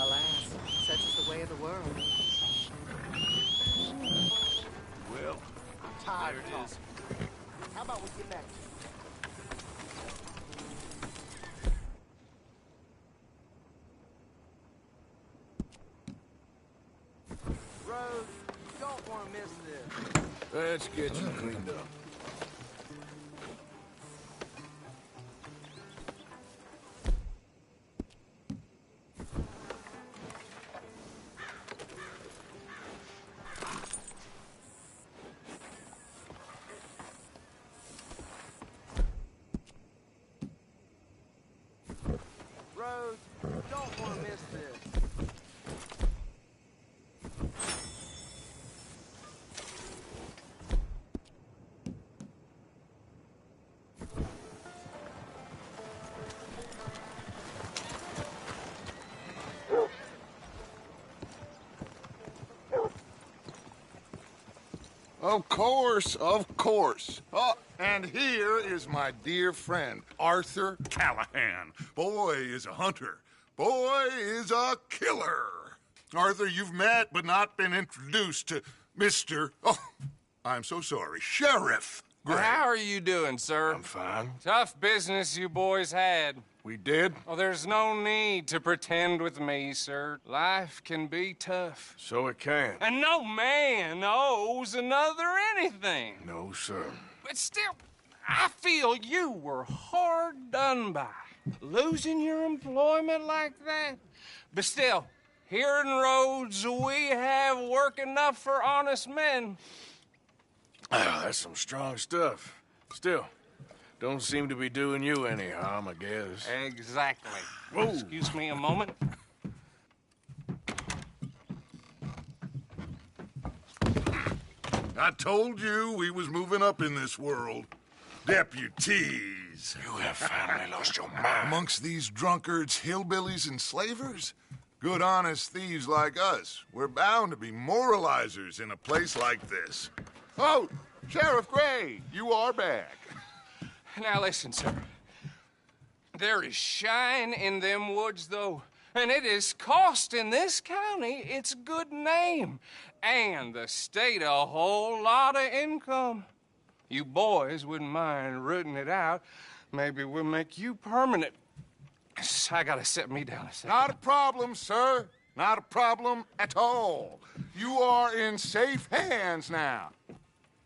Alas, such is the way of the world. Well, I'm tired of talking. How about we get next? Rose, you don't want to miss this. let's get you cleaned up. Rose, you don't want to miss this. Of course, of course. Oh, and here is my dear friend, Arthur Callahan. Boy is a hunter. Boy is a killer. Arthur, you've met but not been introduced to Mr. Oh, I'm so sorry, Sheriff Gray. How are you doing, sir? I'm fine. Tough business you boys had. We did? Oh, there's no need to pretend with me, sir. Life can be tough. So it can. And no man owes another anything. No, sir. But still, I feel you were hard done by. Losing your employment like that. But still, here in Rhodes, we have work enough for honest men. Ah, that's some strong stuff. Still, don't seem to be doing you any harm, I guess. Exactly. Whoa. Excuse me a moment. I told you we was moving up in this world. Deputies. You have finally lost your mind. Amongst these drunkards, hillbillies, and slavers? Good, honest thieves like us. We're bound to be moralizers in a place like this. Oh, Sheriff Gray, you are back. Now listen, sir. There is shine in them woods, though, and it is costing this county its good name and the state a whole lot of income. You boys wouldn't mind rooting it out. Maybe we'll make you permanent. I gotta set me down a second. Not a problem, sir. Not a problem at all. You are in safe hands now.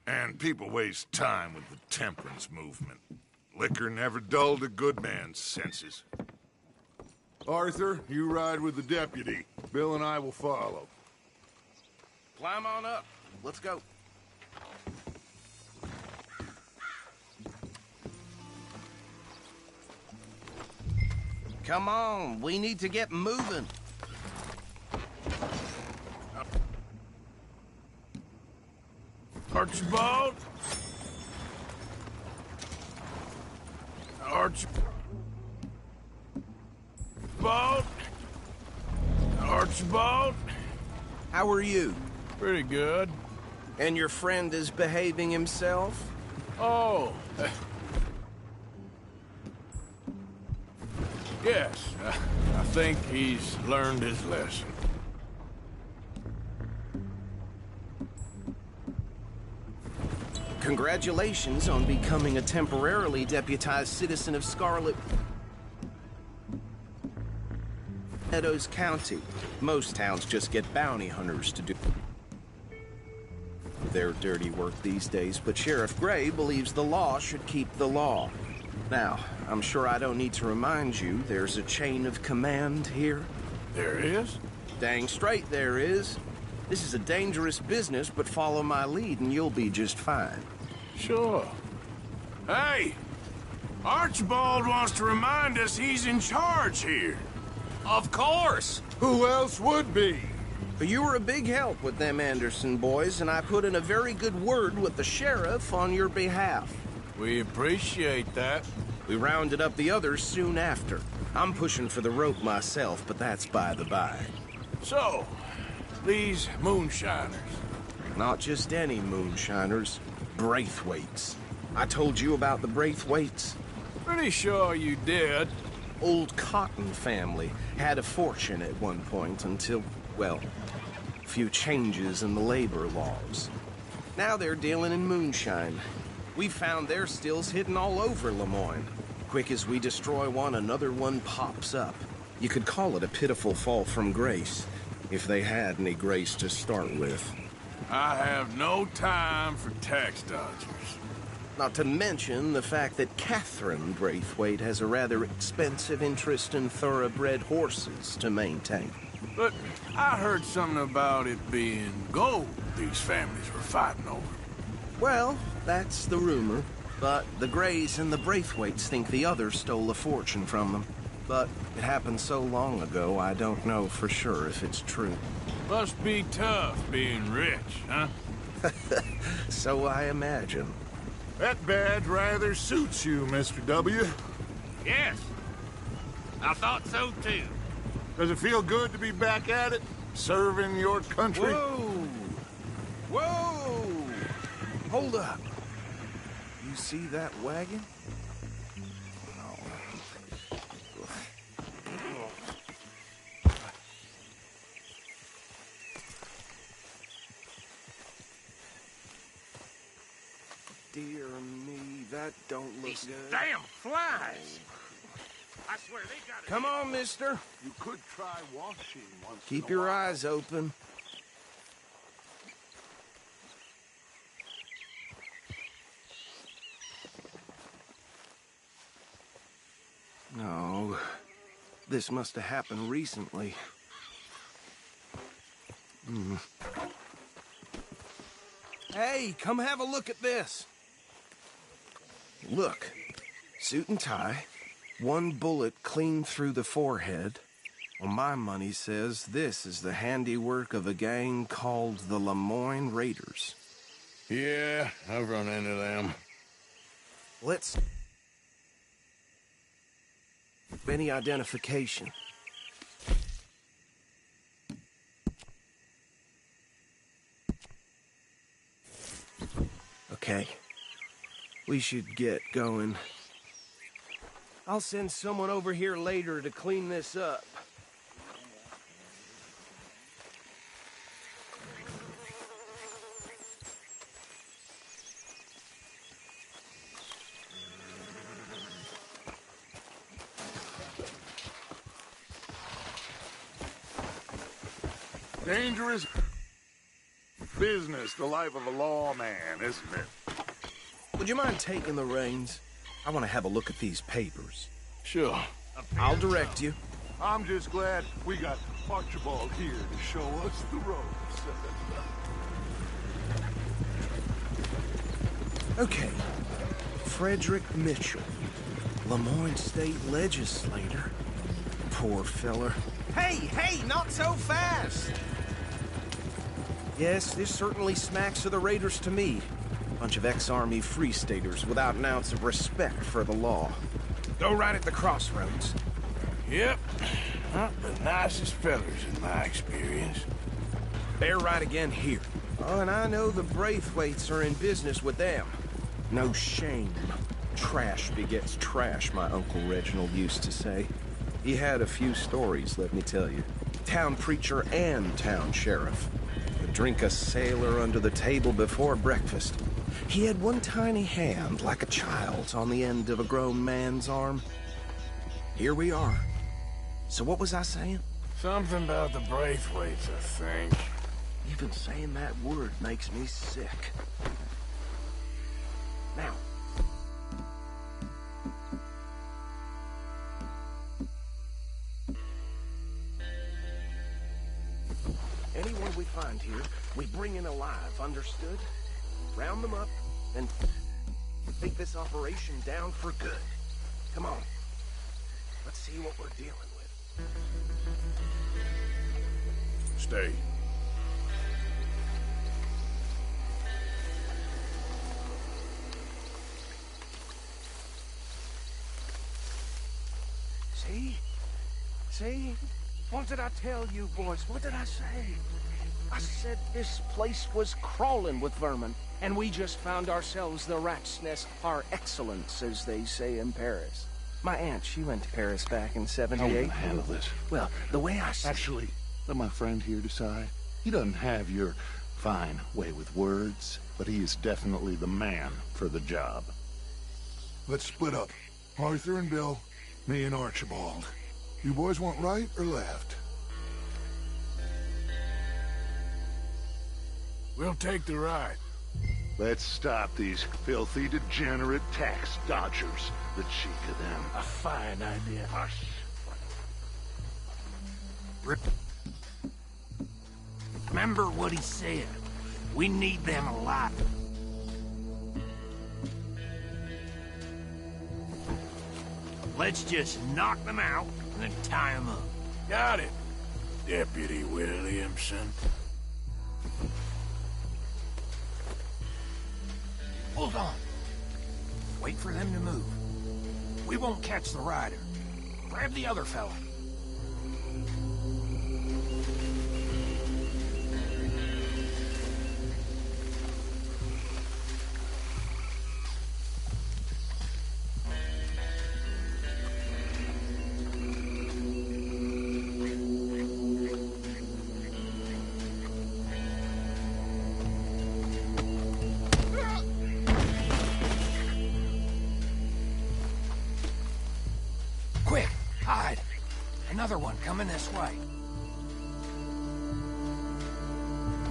And people waste time with the temperance movement. Liquor never dulled a good man's senses. Arthur, you ride with the deputy. Bill and I will follow. Climb on up. Let's go. Come on, we need to get moving. Archibald? Archibald? How are you? Pretty good. And your friend is behaving himself? Oh. Yes, I think he's learned his lesson. Congratulations on becoming a temporarily deputized citizen of Scarlet Meadows County. Most towns just get bounty hunters to do their dirty work these days, but Sheriff Gray believes the law should keep the law. Now, I'm sure I don't need to remind you there's a chain of command here. There is? Dang straight there is. This is a dangerous business, but follow my lead and you'll be just fine. Sure. Hey! Archibald wants to remind us he's in charge here. Of course! Who else would be? You were a big help with them Anderson boys, and I put in a very good word with the sheriff on your behalf. We appreciate that. We rounded up the others soon after. I'm pushing for the rope myself, but that's by the by. So, these moonshiners. Not just any moonshiners. Braithwaites. I told you about the Braithwaites? Pretty sure you did. Old Cotton family had a fortune at one point until, well, a few changes in the labor laws. Now they're dealing in moonshine. We've found their stills hidden all over Lemoyne. Quick as we destroy one, another one pops up. You could call it a pitiful fall from grace, if they had any grace to start with. I have no time for tax dodgers. Not to mention the fact that Catherine Braithwaite has a rather expensive interest in thoroughbred horses to maintain. But I heard something about it being gold these families were fighting over. Well, that's the rumor. But the Grays and the Braithwaites think the others stole a fortune from them. But it happened so long ago, I don't know for sure if it's true. Must be tough being rich, huh? So I imagine. That badge rather suits you, Mr. W. Yes. I thought so, too. Does it feel good to be back at it? Serving your country? Whoa! Whoa! Hold up. You see that wagon? Dear me, that don't look These good. damn flies! I swear they got it. Come on, mister. You could try washing once. Keep your eyes open. No, this must have happened recently. Hey, come have a look at this. Look, suit and tie, one bullet clean through the forehead. Well, my money says this is the handiwork of a gang called the Lemoyne Raiders. Yeah, I've run into them. Let's... Any identification? A Okay. We should get going. I'll send someone over here later to clean this up. Dangerous business, the life of a lawman, isn't it? Would you mind taking the reins? I want to have a look at these papers. Sure. I'll direct you. I'm just glad we got Archibald here to show us the ropes. Okay. Frederick Mitchell, Lemoyne State Legislator. Poor feller. Hey, not so fast! Yes, this certainly smacks of the Raiders to me. Bunch of ex-Army Free Staters without an ounce of respect for the law. Go right at the crossroads. Yep. Not the nicest fellers in my experience. They're right again here. Oh, and I know the Braithwaites are in business with them. No shame. Trash begets trash, my Uncle Reginald used to say. He had a few stories, let me tell you. Town preacher and town sheriff. Would drink a sailor under the table before breakfast. He had one tiny hand, like a child's, on the end of a grown man's arm. Here we are. So what was I saying? Something about the Braithwaites, I think. Even saying that word makes me sick. Now. Anyone we find here, we bring in alive, understood? Round them up, and take this operation down for good. Come on. Let's see what we're dealing with. Stay. See? What did I tell you, boys? What did I say? I said this place was crawling with vermin, and we just found ourselves the rat's nest par excellence, as they say in Paris. My aunt, she went to Paris back in '78. How are we gonna handle this? Well, the way I see... Actually, let my friend here decide. He doesn't have your fine way with words, but he is definitely the man for the job. Let's split up. Arthur and Bill, me and Archibald. You boys want right or left? We'll take the right. Let's stop these filthy, degenerate tax dodgers. The cheek of them. A fine idea. Hush. Remember what he said. We need them alive. Let's just knock them out and then tie them up. Got it, Deputy Williamson. Hold on. Wait for them to move. We won't catch the rider. Grab the other fella. Quick, hide. Another one coming this way.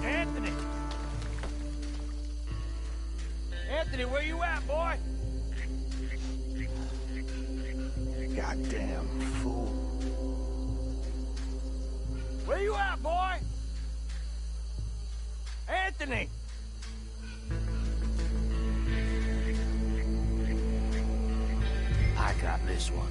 Anthony! Anthony, where you at, boy? Goddamn fool. Where you at, boy? Anthony! I got this one.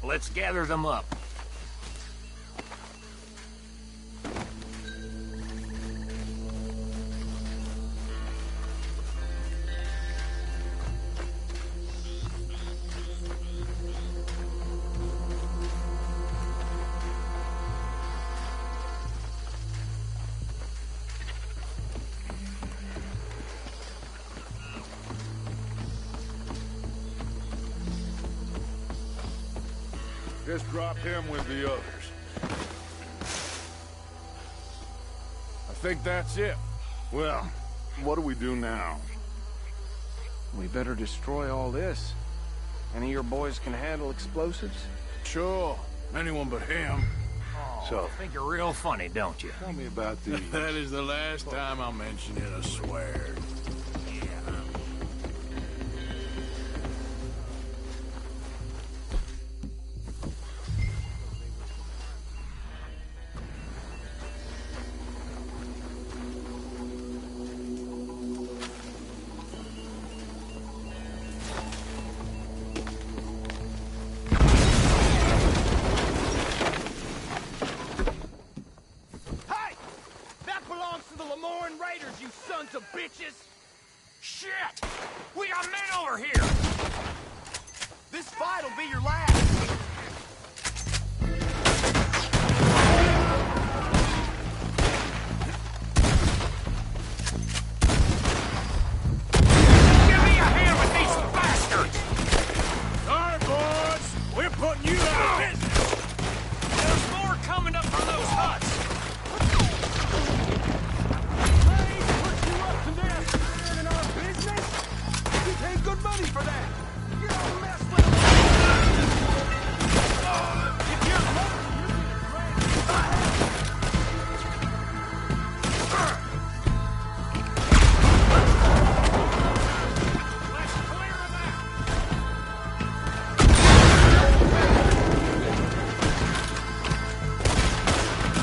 Let's gather them up. Just drop him with the others. I think that's it. Well, what do we do now? We better destroy all this. Any of your boys can handle explosives? Sure. Anyone but him. So, think you're real funny, don't you? Tell me about these. That is the last time I mention it, I swear. You sons of bitches! Shit! We got men over here! This fight'll be your last! Give me a hand with these bastards! All right, boys! We're putting you out of business! There's more coming up from those huts! Good money for that! You don't mess with them! If you're lucky, you get a grand. Let's clear them out!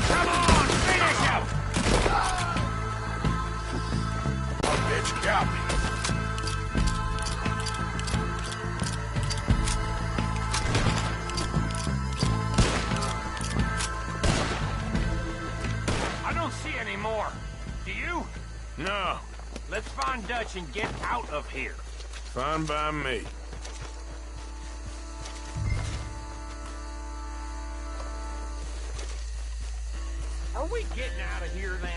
Come on, finish him! Our bitch got me. More. Do you? No. Let's find Dutch and get out of here. Fine by me. Are we getting out of here then?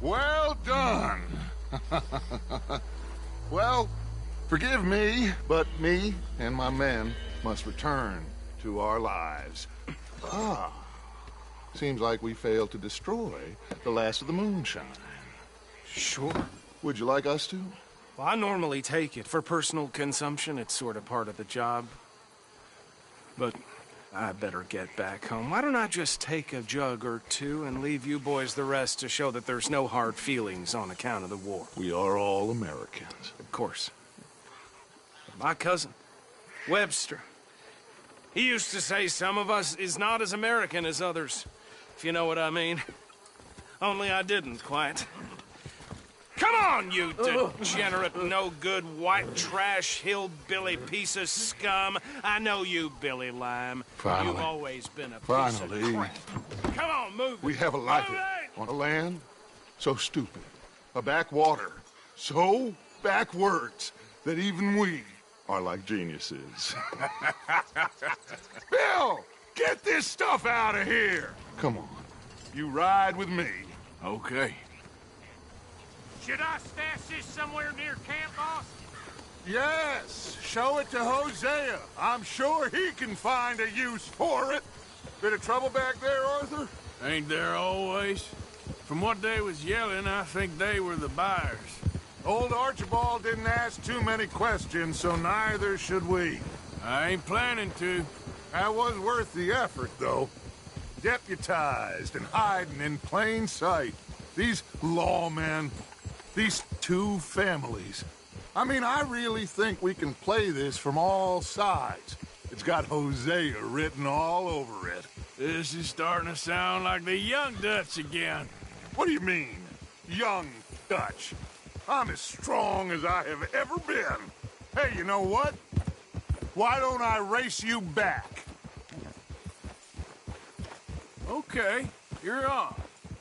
Well done. Well, forgive me, but me and my men must return to our lives. Ah, seems like we failed to destroy the last of the moonshine. Sure. Would you like us to? Well, I normally take it. For personal consumption, it's sort of part of the job. But I better get back home. Why don't I just take a jug or two and leave you boys the rest to show that there's no hard feelings on account of the war? We are all Americans. Of course. My cousin, Webster, he used to say some of us is not as American as others, if you know what I mean. Only I didn't quite. Come on, you degenerate, no-good, white trash, hillbilly piece of scum. I know you, Billy Lime. Finally. You've always been a piece Finally. of crap. Come on, move it. We have a life on a land so stupid, a backwater so backwards that even we are like geniuses. Bill, get this stuff out of here. Come on, you ride with me. Okay. Should I stash this somewhere near camp, boss? Yes, show it to Hosea. I'm sure he can find a use for it. Bit of trouble back there, Arthur? Ain't there always? From what they was yelling, I think they were the buyers. Old Archibald didn't ask too many questions, so neither should we. I ain't planning to. That was worth the effort, though. Deputized and hiding in plain sight. These lawmen, these two families. I mean, I really think we can play this from all sides. It's got Hosea written all over it. This is starting to sound like the Young Dutch again. What do you mean, Young Dutch? I'm as strong as I have ever been. Hey, you know what? Why don't I race you back? Okay, you're on.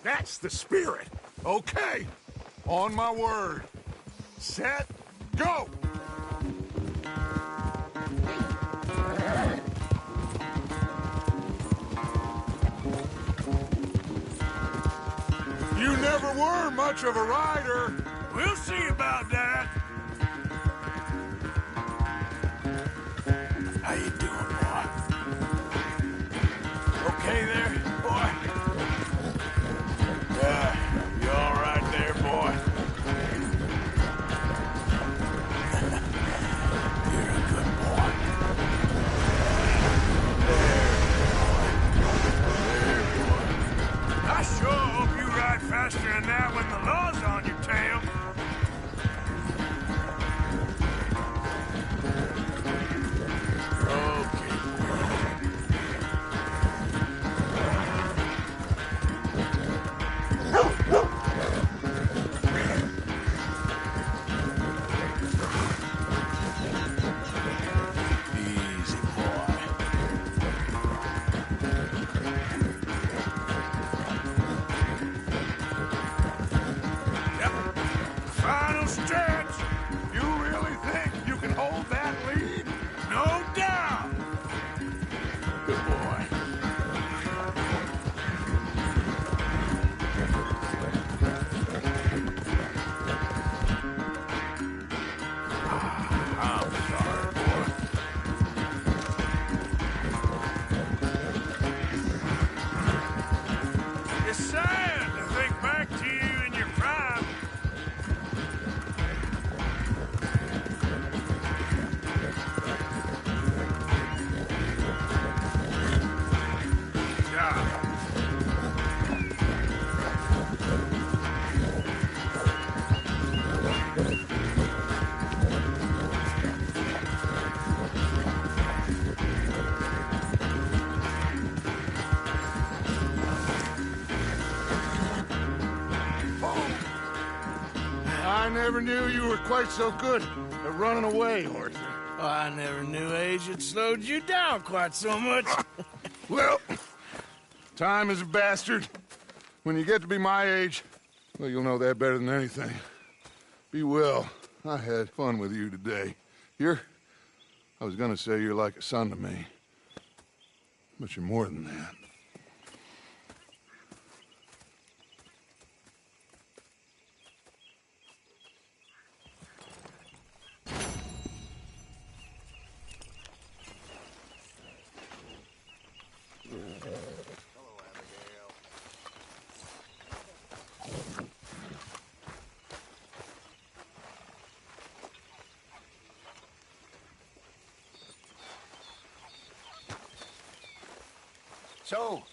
That's the spirit. Okay, on my word. Set, go! You never were much of a rider. We'll see about that. How you doing, boy? Okay there, boy? You all right there, boy? You're a good boy. There, boy. I sure hope you ride faster than that when the law's on your tail. I never knew you were quite so good at running away, Arthur. I never knew age had slowed you down quite so much. Well, time is a bastard. When you get to be my age, well, you'll know that better than anything. Be well. I had fun with you today. I was gonna say you're like a son to me, but you're more than that. So,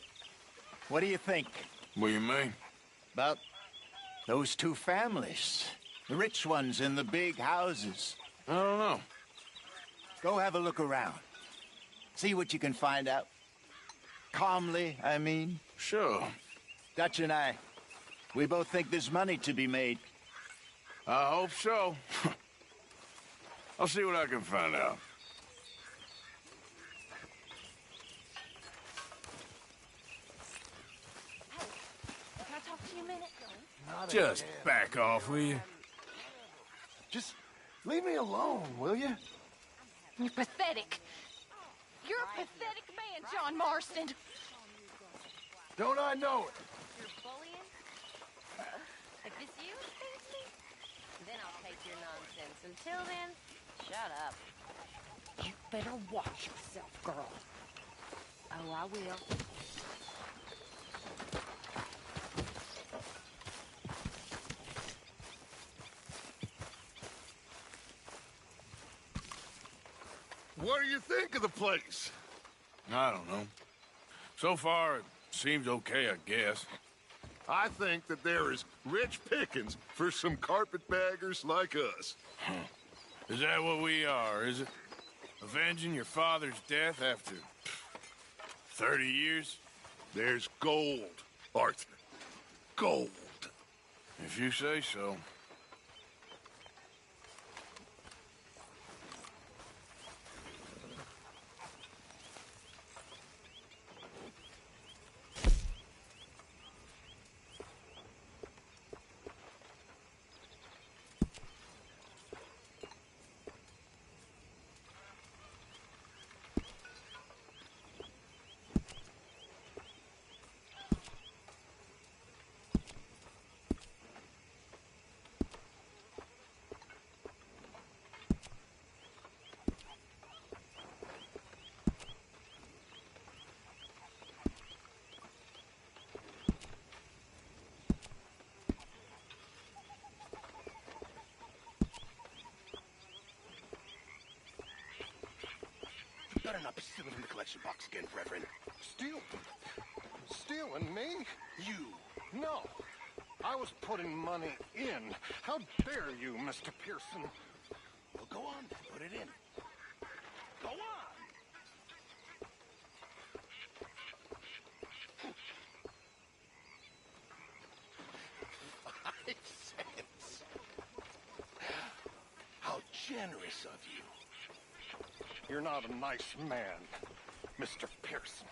what do you think? What do you mean? About those two families. The rich ones in the big houses. I don't know. Go have a look around. See what you can find out. Calmly, I mean. Sure. Dutch and I, we both think there's money to be made. I hope so. I'll see what I can find out. Can I talk to you a minute? Just back off, will you? Just leave me alone, will you? You're pathetic. You're a pathetic man, John Marston. Don't I know it? You're bullying? If it's you, Stacy, then I'll take your nonsense. Until then, shut up. You better watch yourself, girl. Oh, I will. What do you think of the place? I don't know. So far, it seems okay, I guess. I think that there is rich pickings for some carpetbaggers like us. Is that what we are, is it? Avenging your father's death after 30 years? There's gold, Arthur. Gold. If you say so. You better not be stealing from the collection box again, Reverend. Steal? Stealing me? You? No. I was putting money in. How dare you, Mr. Pearson? Well, go on then. Put it in. Go on! 5 cents. How generous of you. You're not a nice man, Mr. Pearson.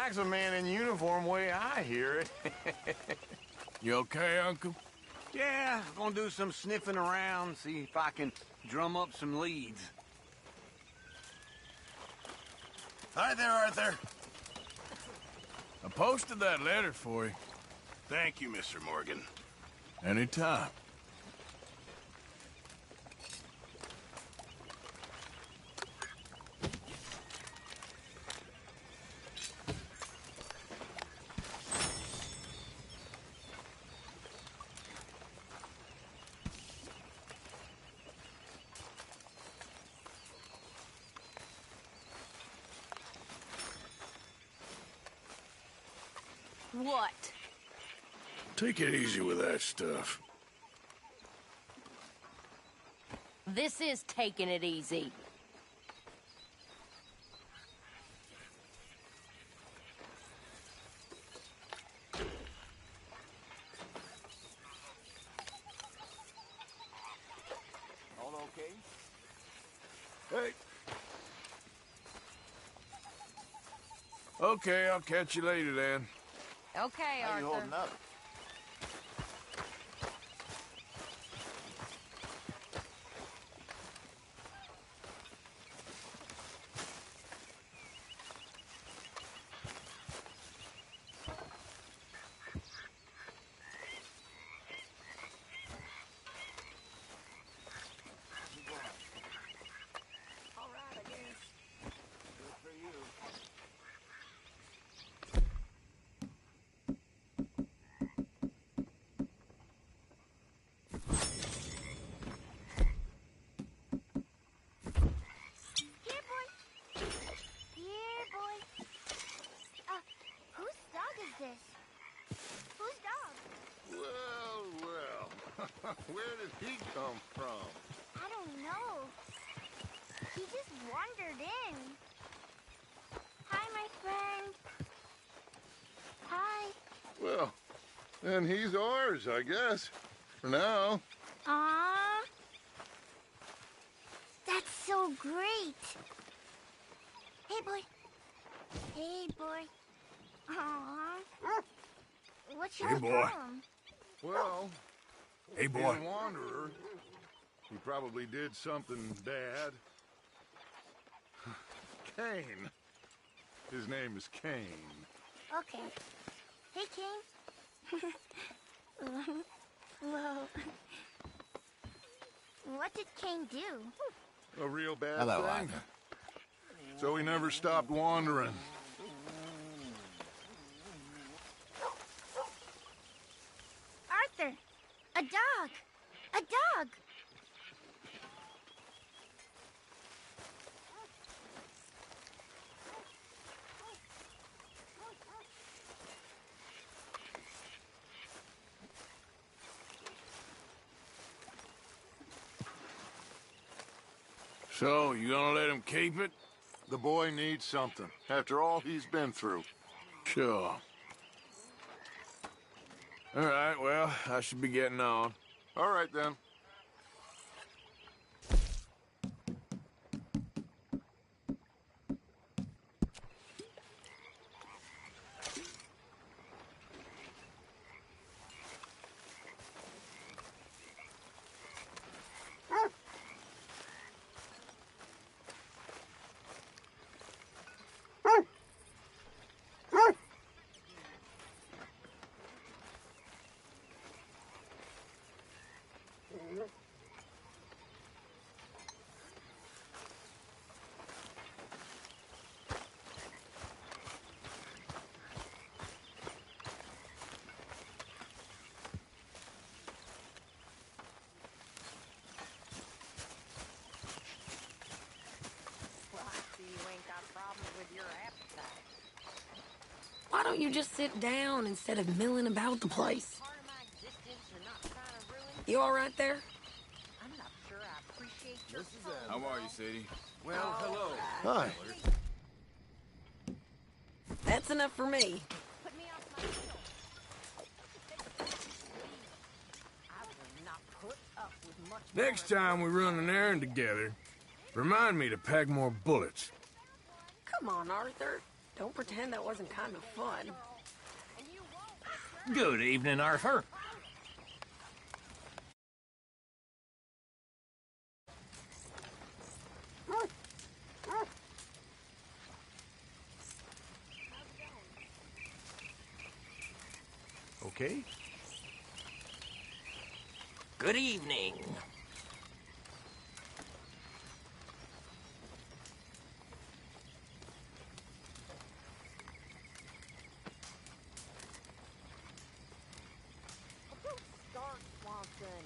likes a man in uniform way I hear it. You okay, Uncle? Yeah, I'm gonna do some sniffing around, see if I can drum up some leads. Hi there, Arthur. I posted that letter for you. Thank you, Mr. Morgan. Anytime. What? Take it easy with that stuff. This is taking it easy. All okay? Hey. Okay, I'll catch you later then. Okay, How Arthur. you holding up? All right, I guess. Good for you. Here, boy. Here, boy. Whose dog is this? Whose dog? Well. Where did he come from? I don't know. He just wandered in. Hi, my friend. Hi. Well, then he's ours, I guess. For now. Aww. That's so great. Hey, boy. Hey, boy. Aww. What's your Hey, boy. problem? Well, Hey, boy. he's a wanderer. He probably did something bad. Kane. His name is Kane. Okay. Hey, King. Whoa. What did Kane do? A real bad Hello, thing. Arthur. So he never stopped wandering. Arthur! A dog! A dog! So, you gonna let him keep it? The boy needs something, after all he's been through. Sure. All right, well, I should be getting on. All right, then. Well, I see you ain't got problems with your appetite. Why don't you just sit down instead of milling about the place? Part of my existence you're not trying to ruin. You all right there? I'm not sure I appreciate your How are you, Sadie? Well, hello. Hi. That's enough for me. Put me off my heel. I will not put up with much Next time we run an errand together, remind me to pack more bullets. Come on, Arthur. Don't pretend that wasn't kind of fun. Good evening, Arthur. Okay. Good evening. Start, Swanson.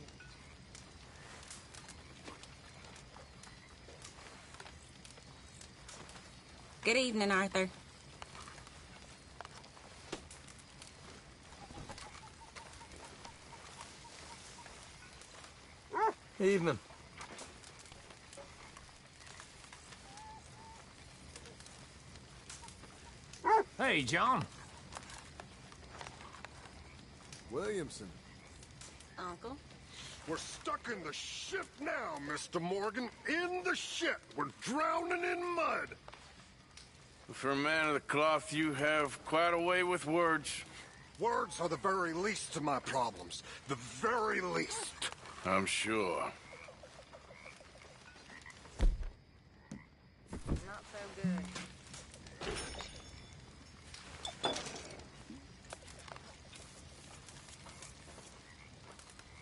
Good evening, Arthur. Evening. Hey, John. Williamson. Uncle? We're stuck in the shit now, Mr. Morgan. In the shit. We're drowning in mud. For a man of the cloth, you have quite a way with words. Words are the very least of my problems. The very least. I'm sure. Not so good.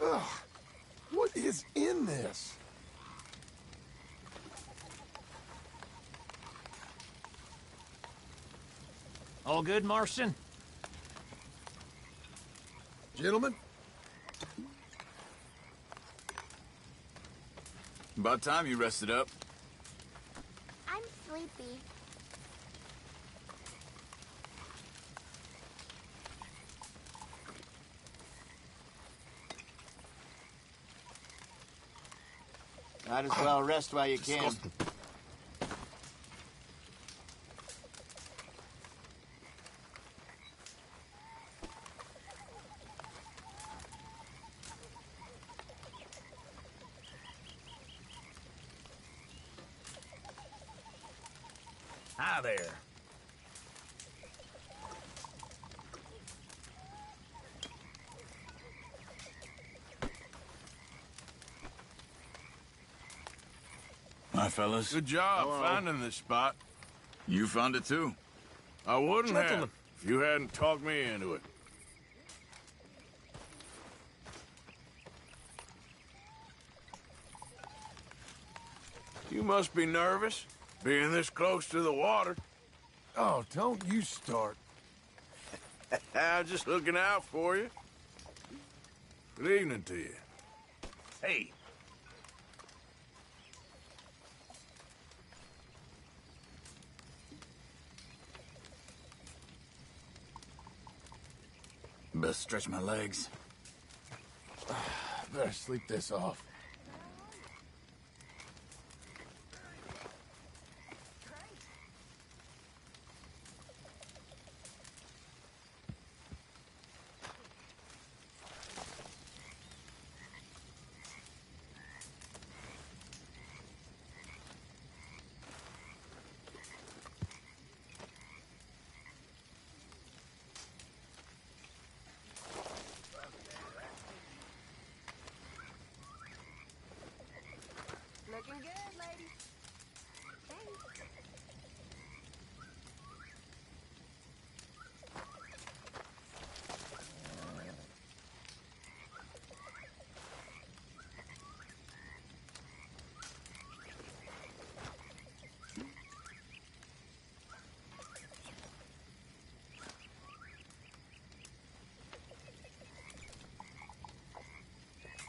Ugh. What is in this? All good, Marston? Gentlemen? About time you rested up. I'm sleepy. Might as well rest while you can. Hi there. Hi, fellas. Good job finding this spot. You found it too. I wouldn't have Gentlemen. if you hadn't talked me into it. You must be nervous, being this close to the water. Oh, don't you start. I'm just looking out for you. Good evening to you. Hey. Best stretch my legs. Better sleep this off. Looking good, ladies. Thanks.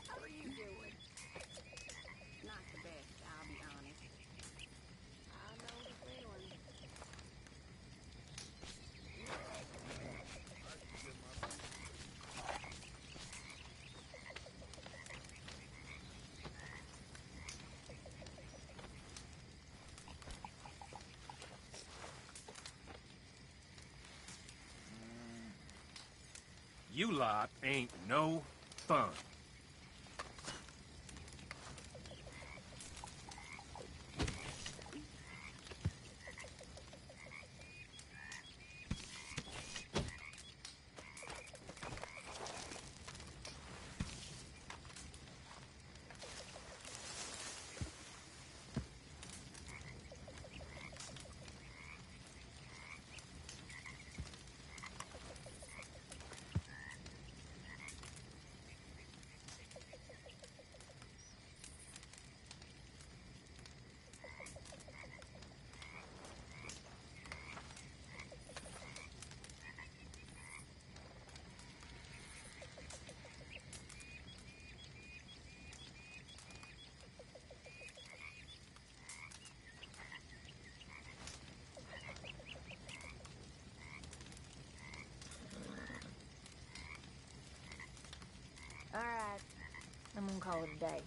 How are you doing? Not the best, I'll be honest. I know the feeling. You lot ain't no fun. I'm gonna call it a day.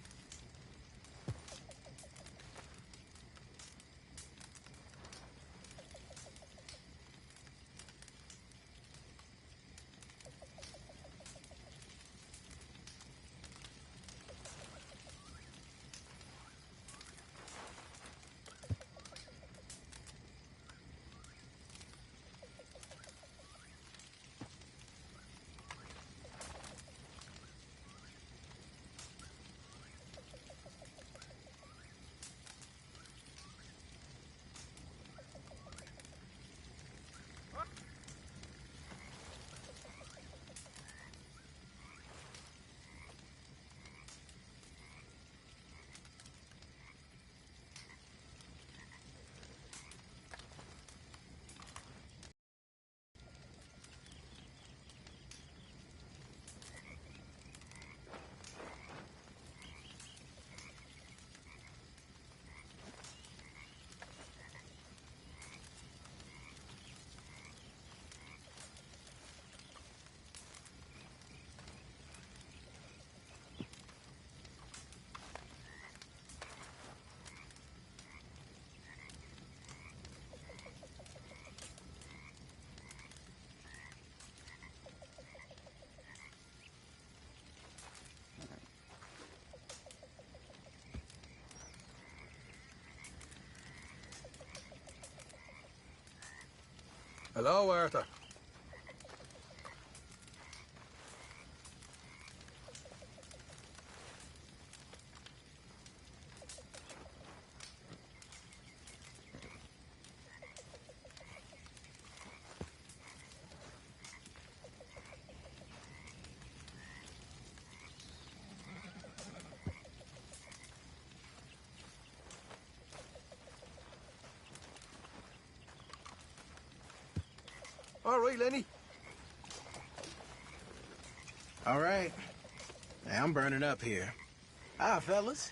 Hello, Arthur. All right, Lenny. All right. Now I'm burning up here. Hi, fellas.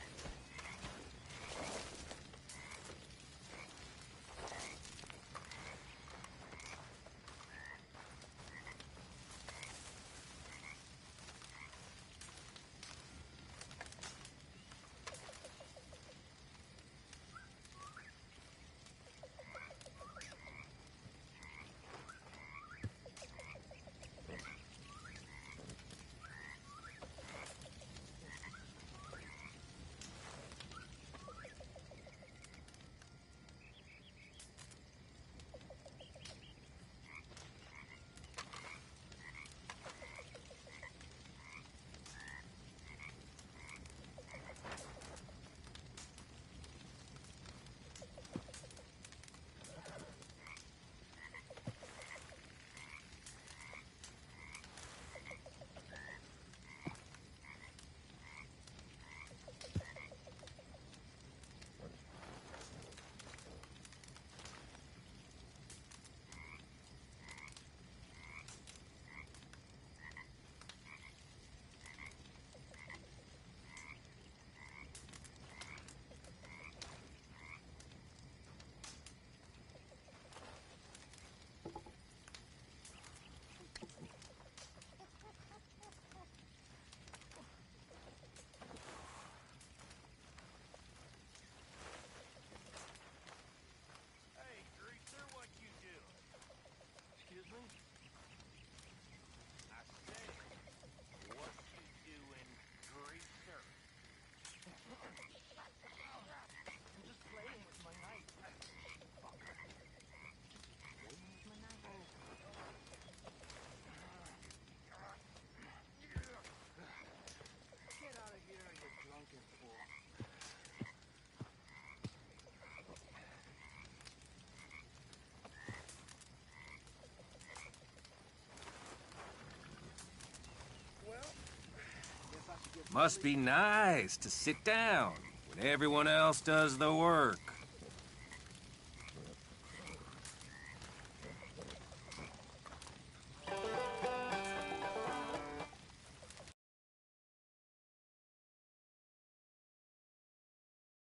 Must be nice to sit down when everyone else does the work.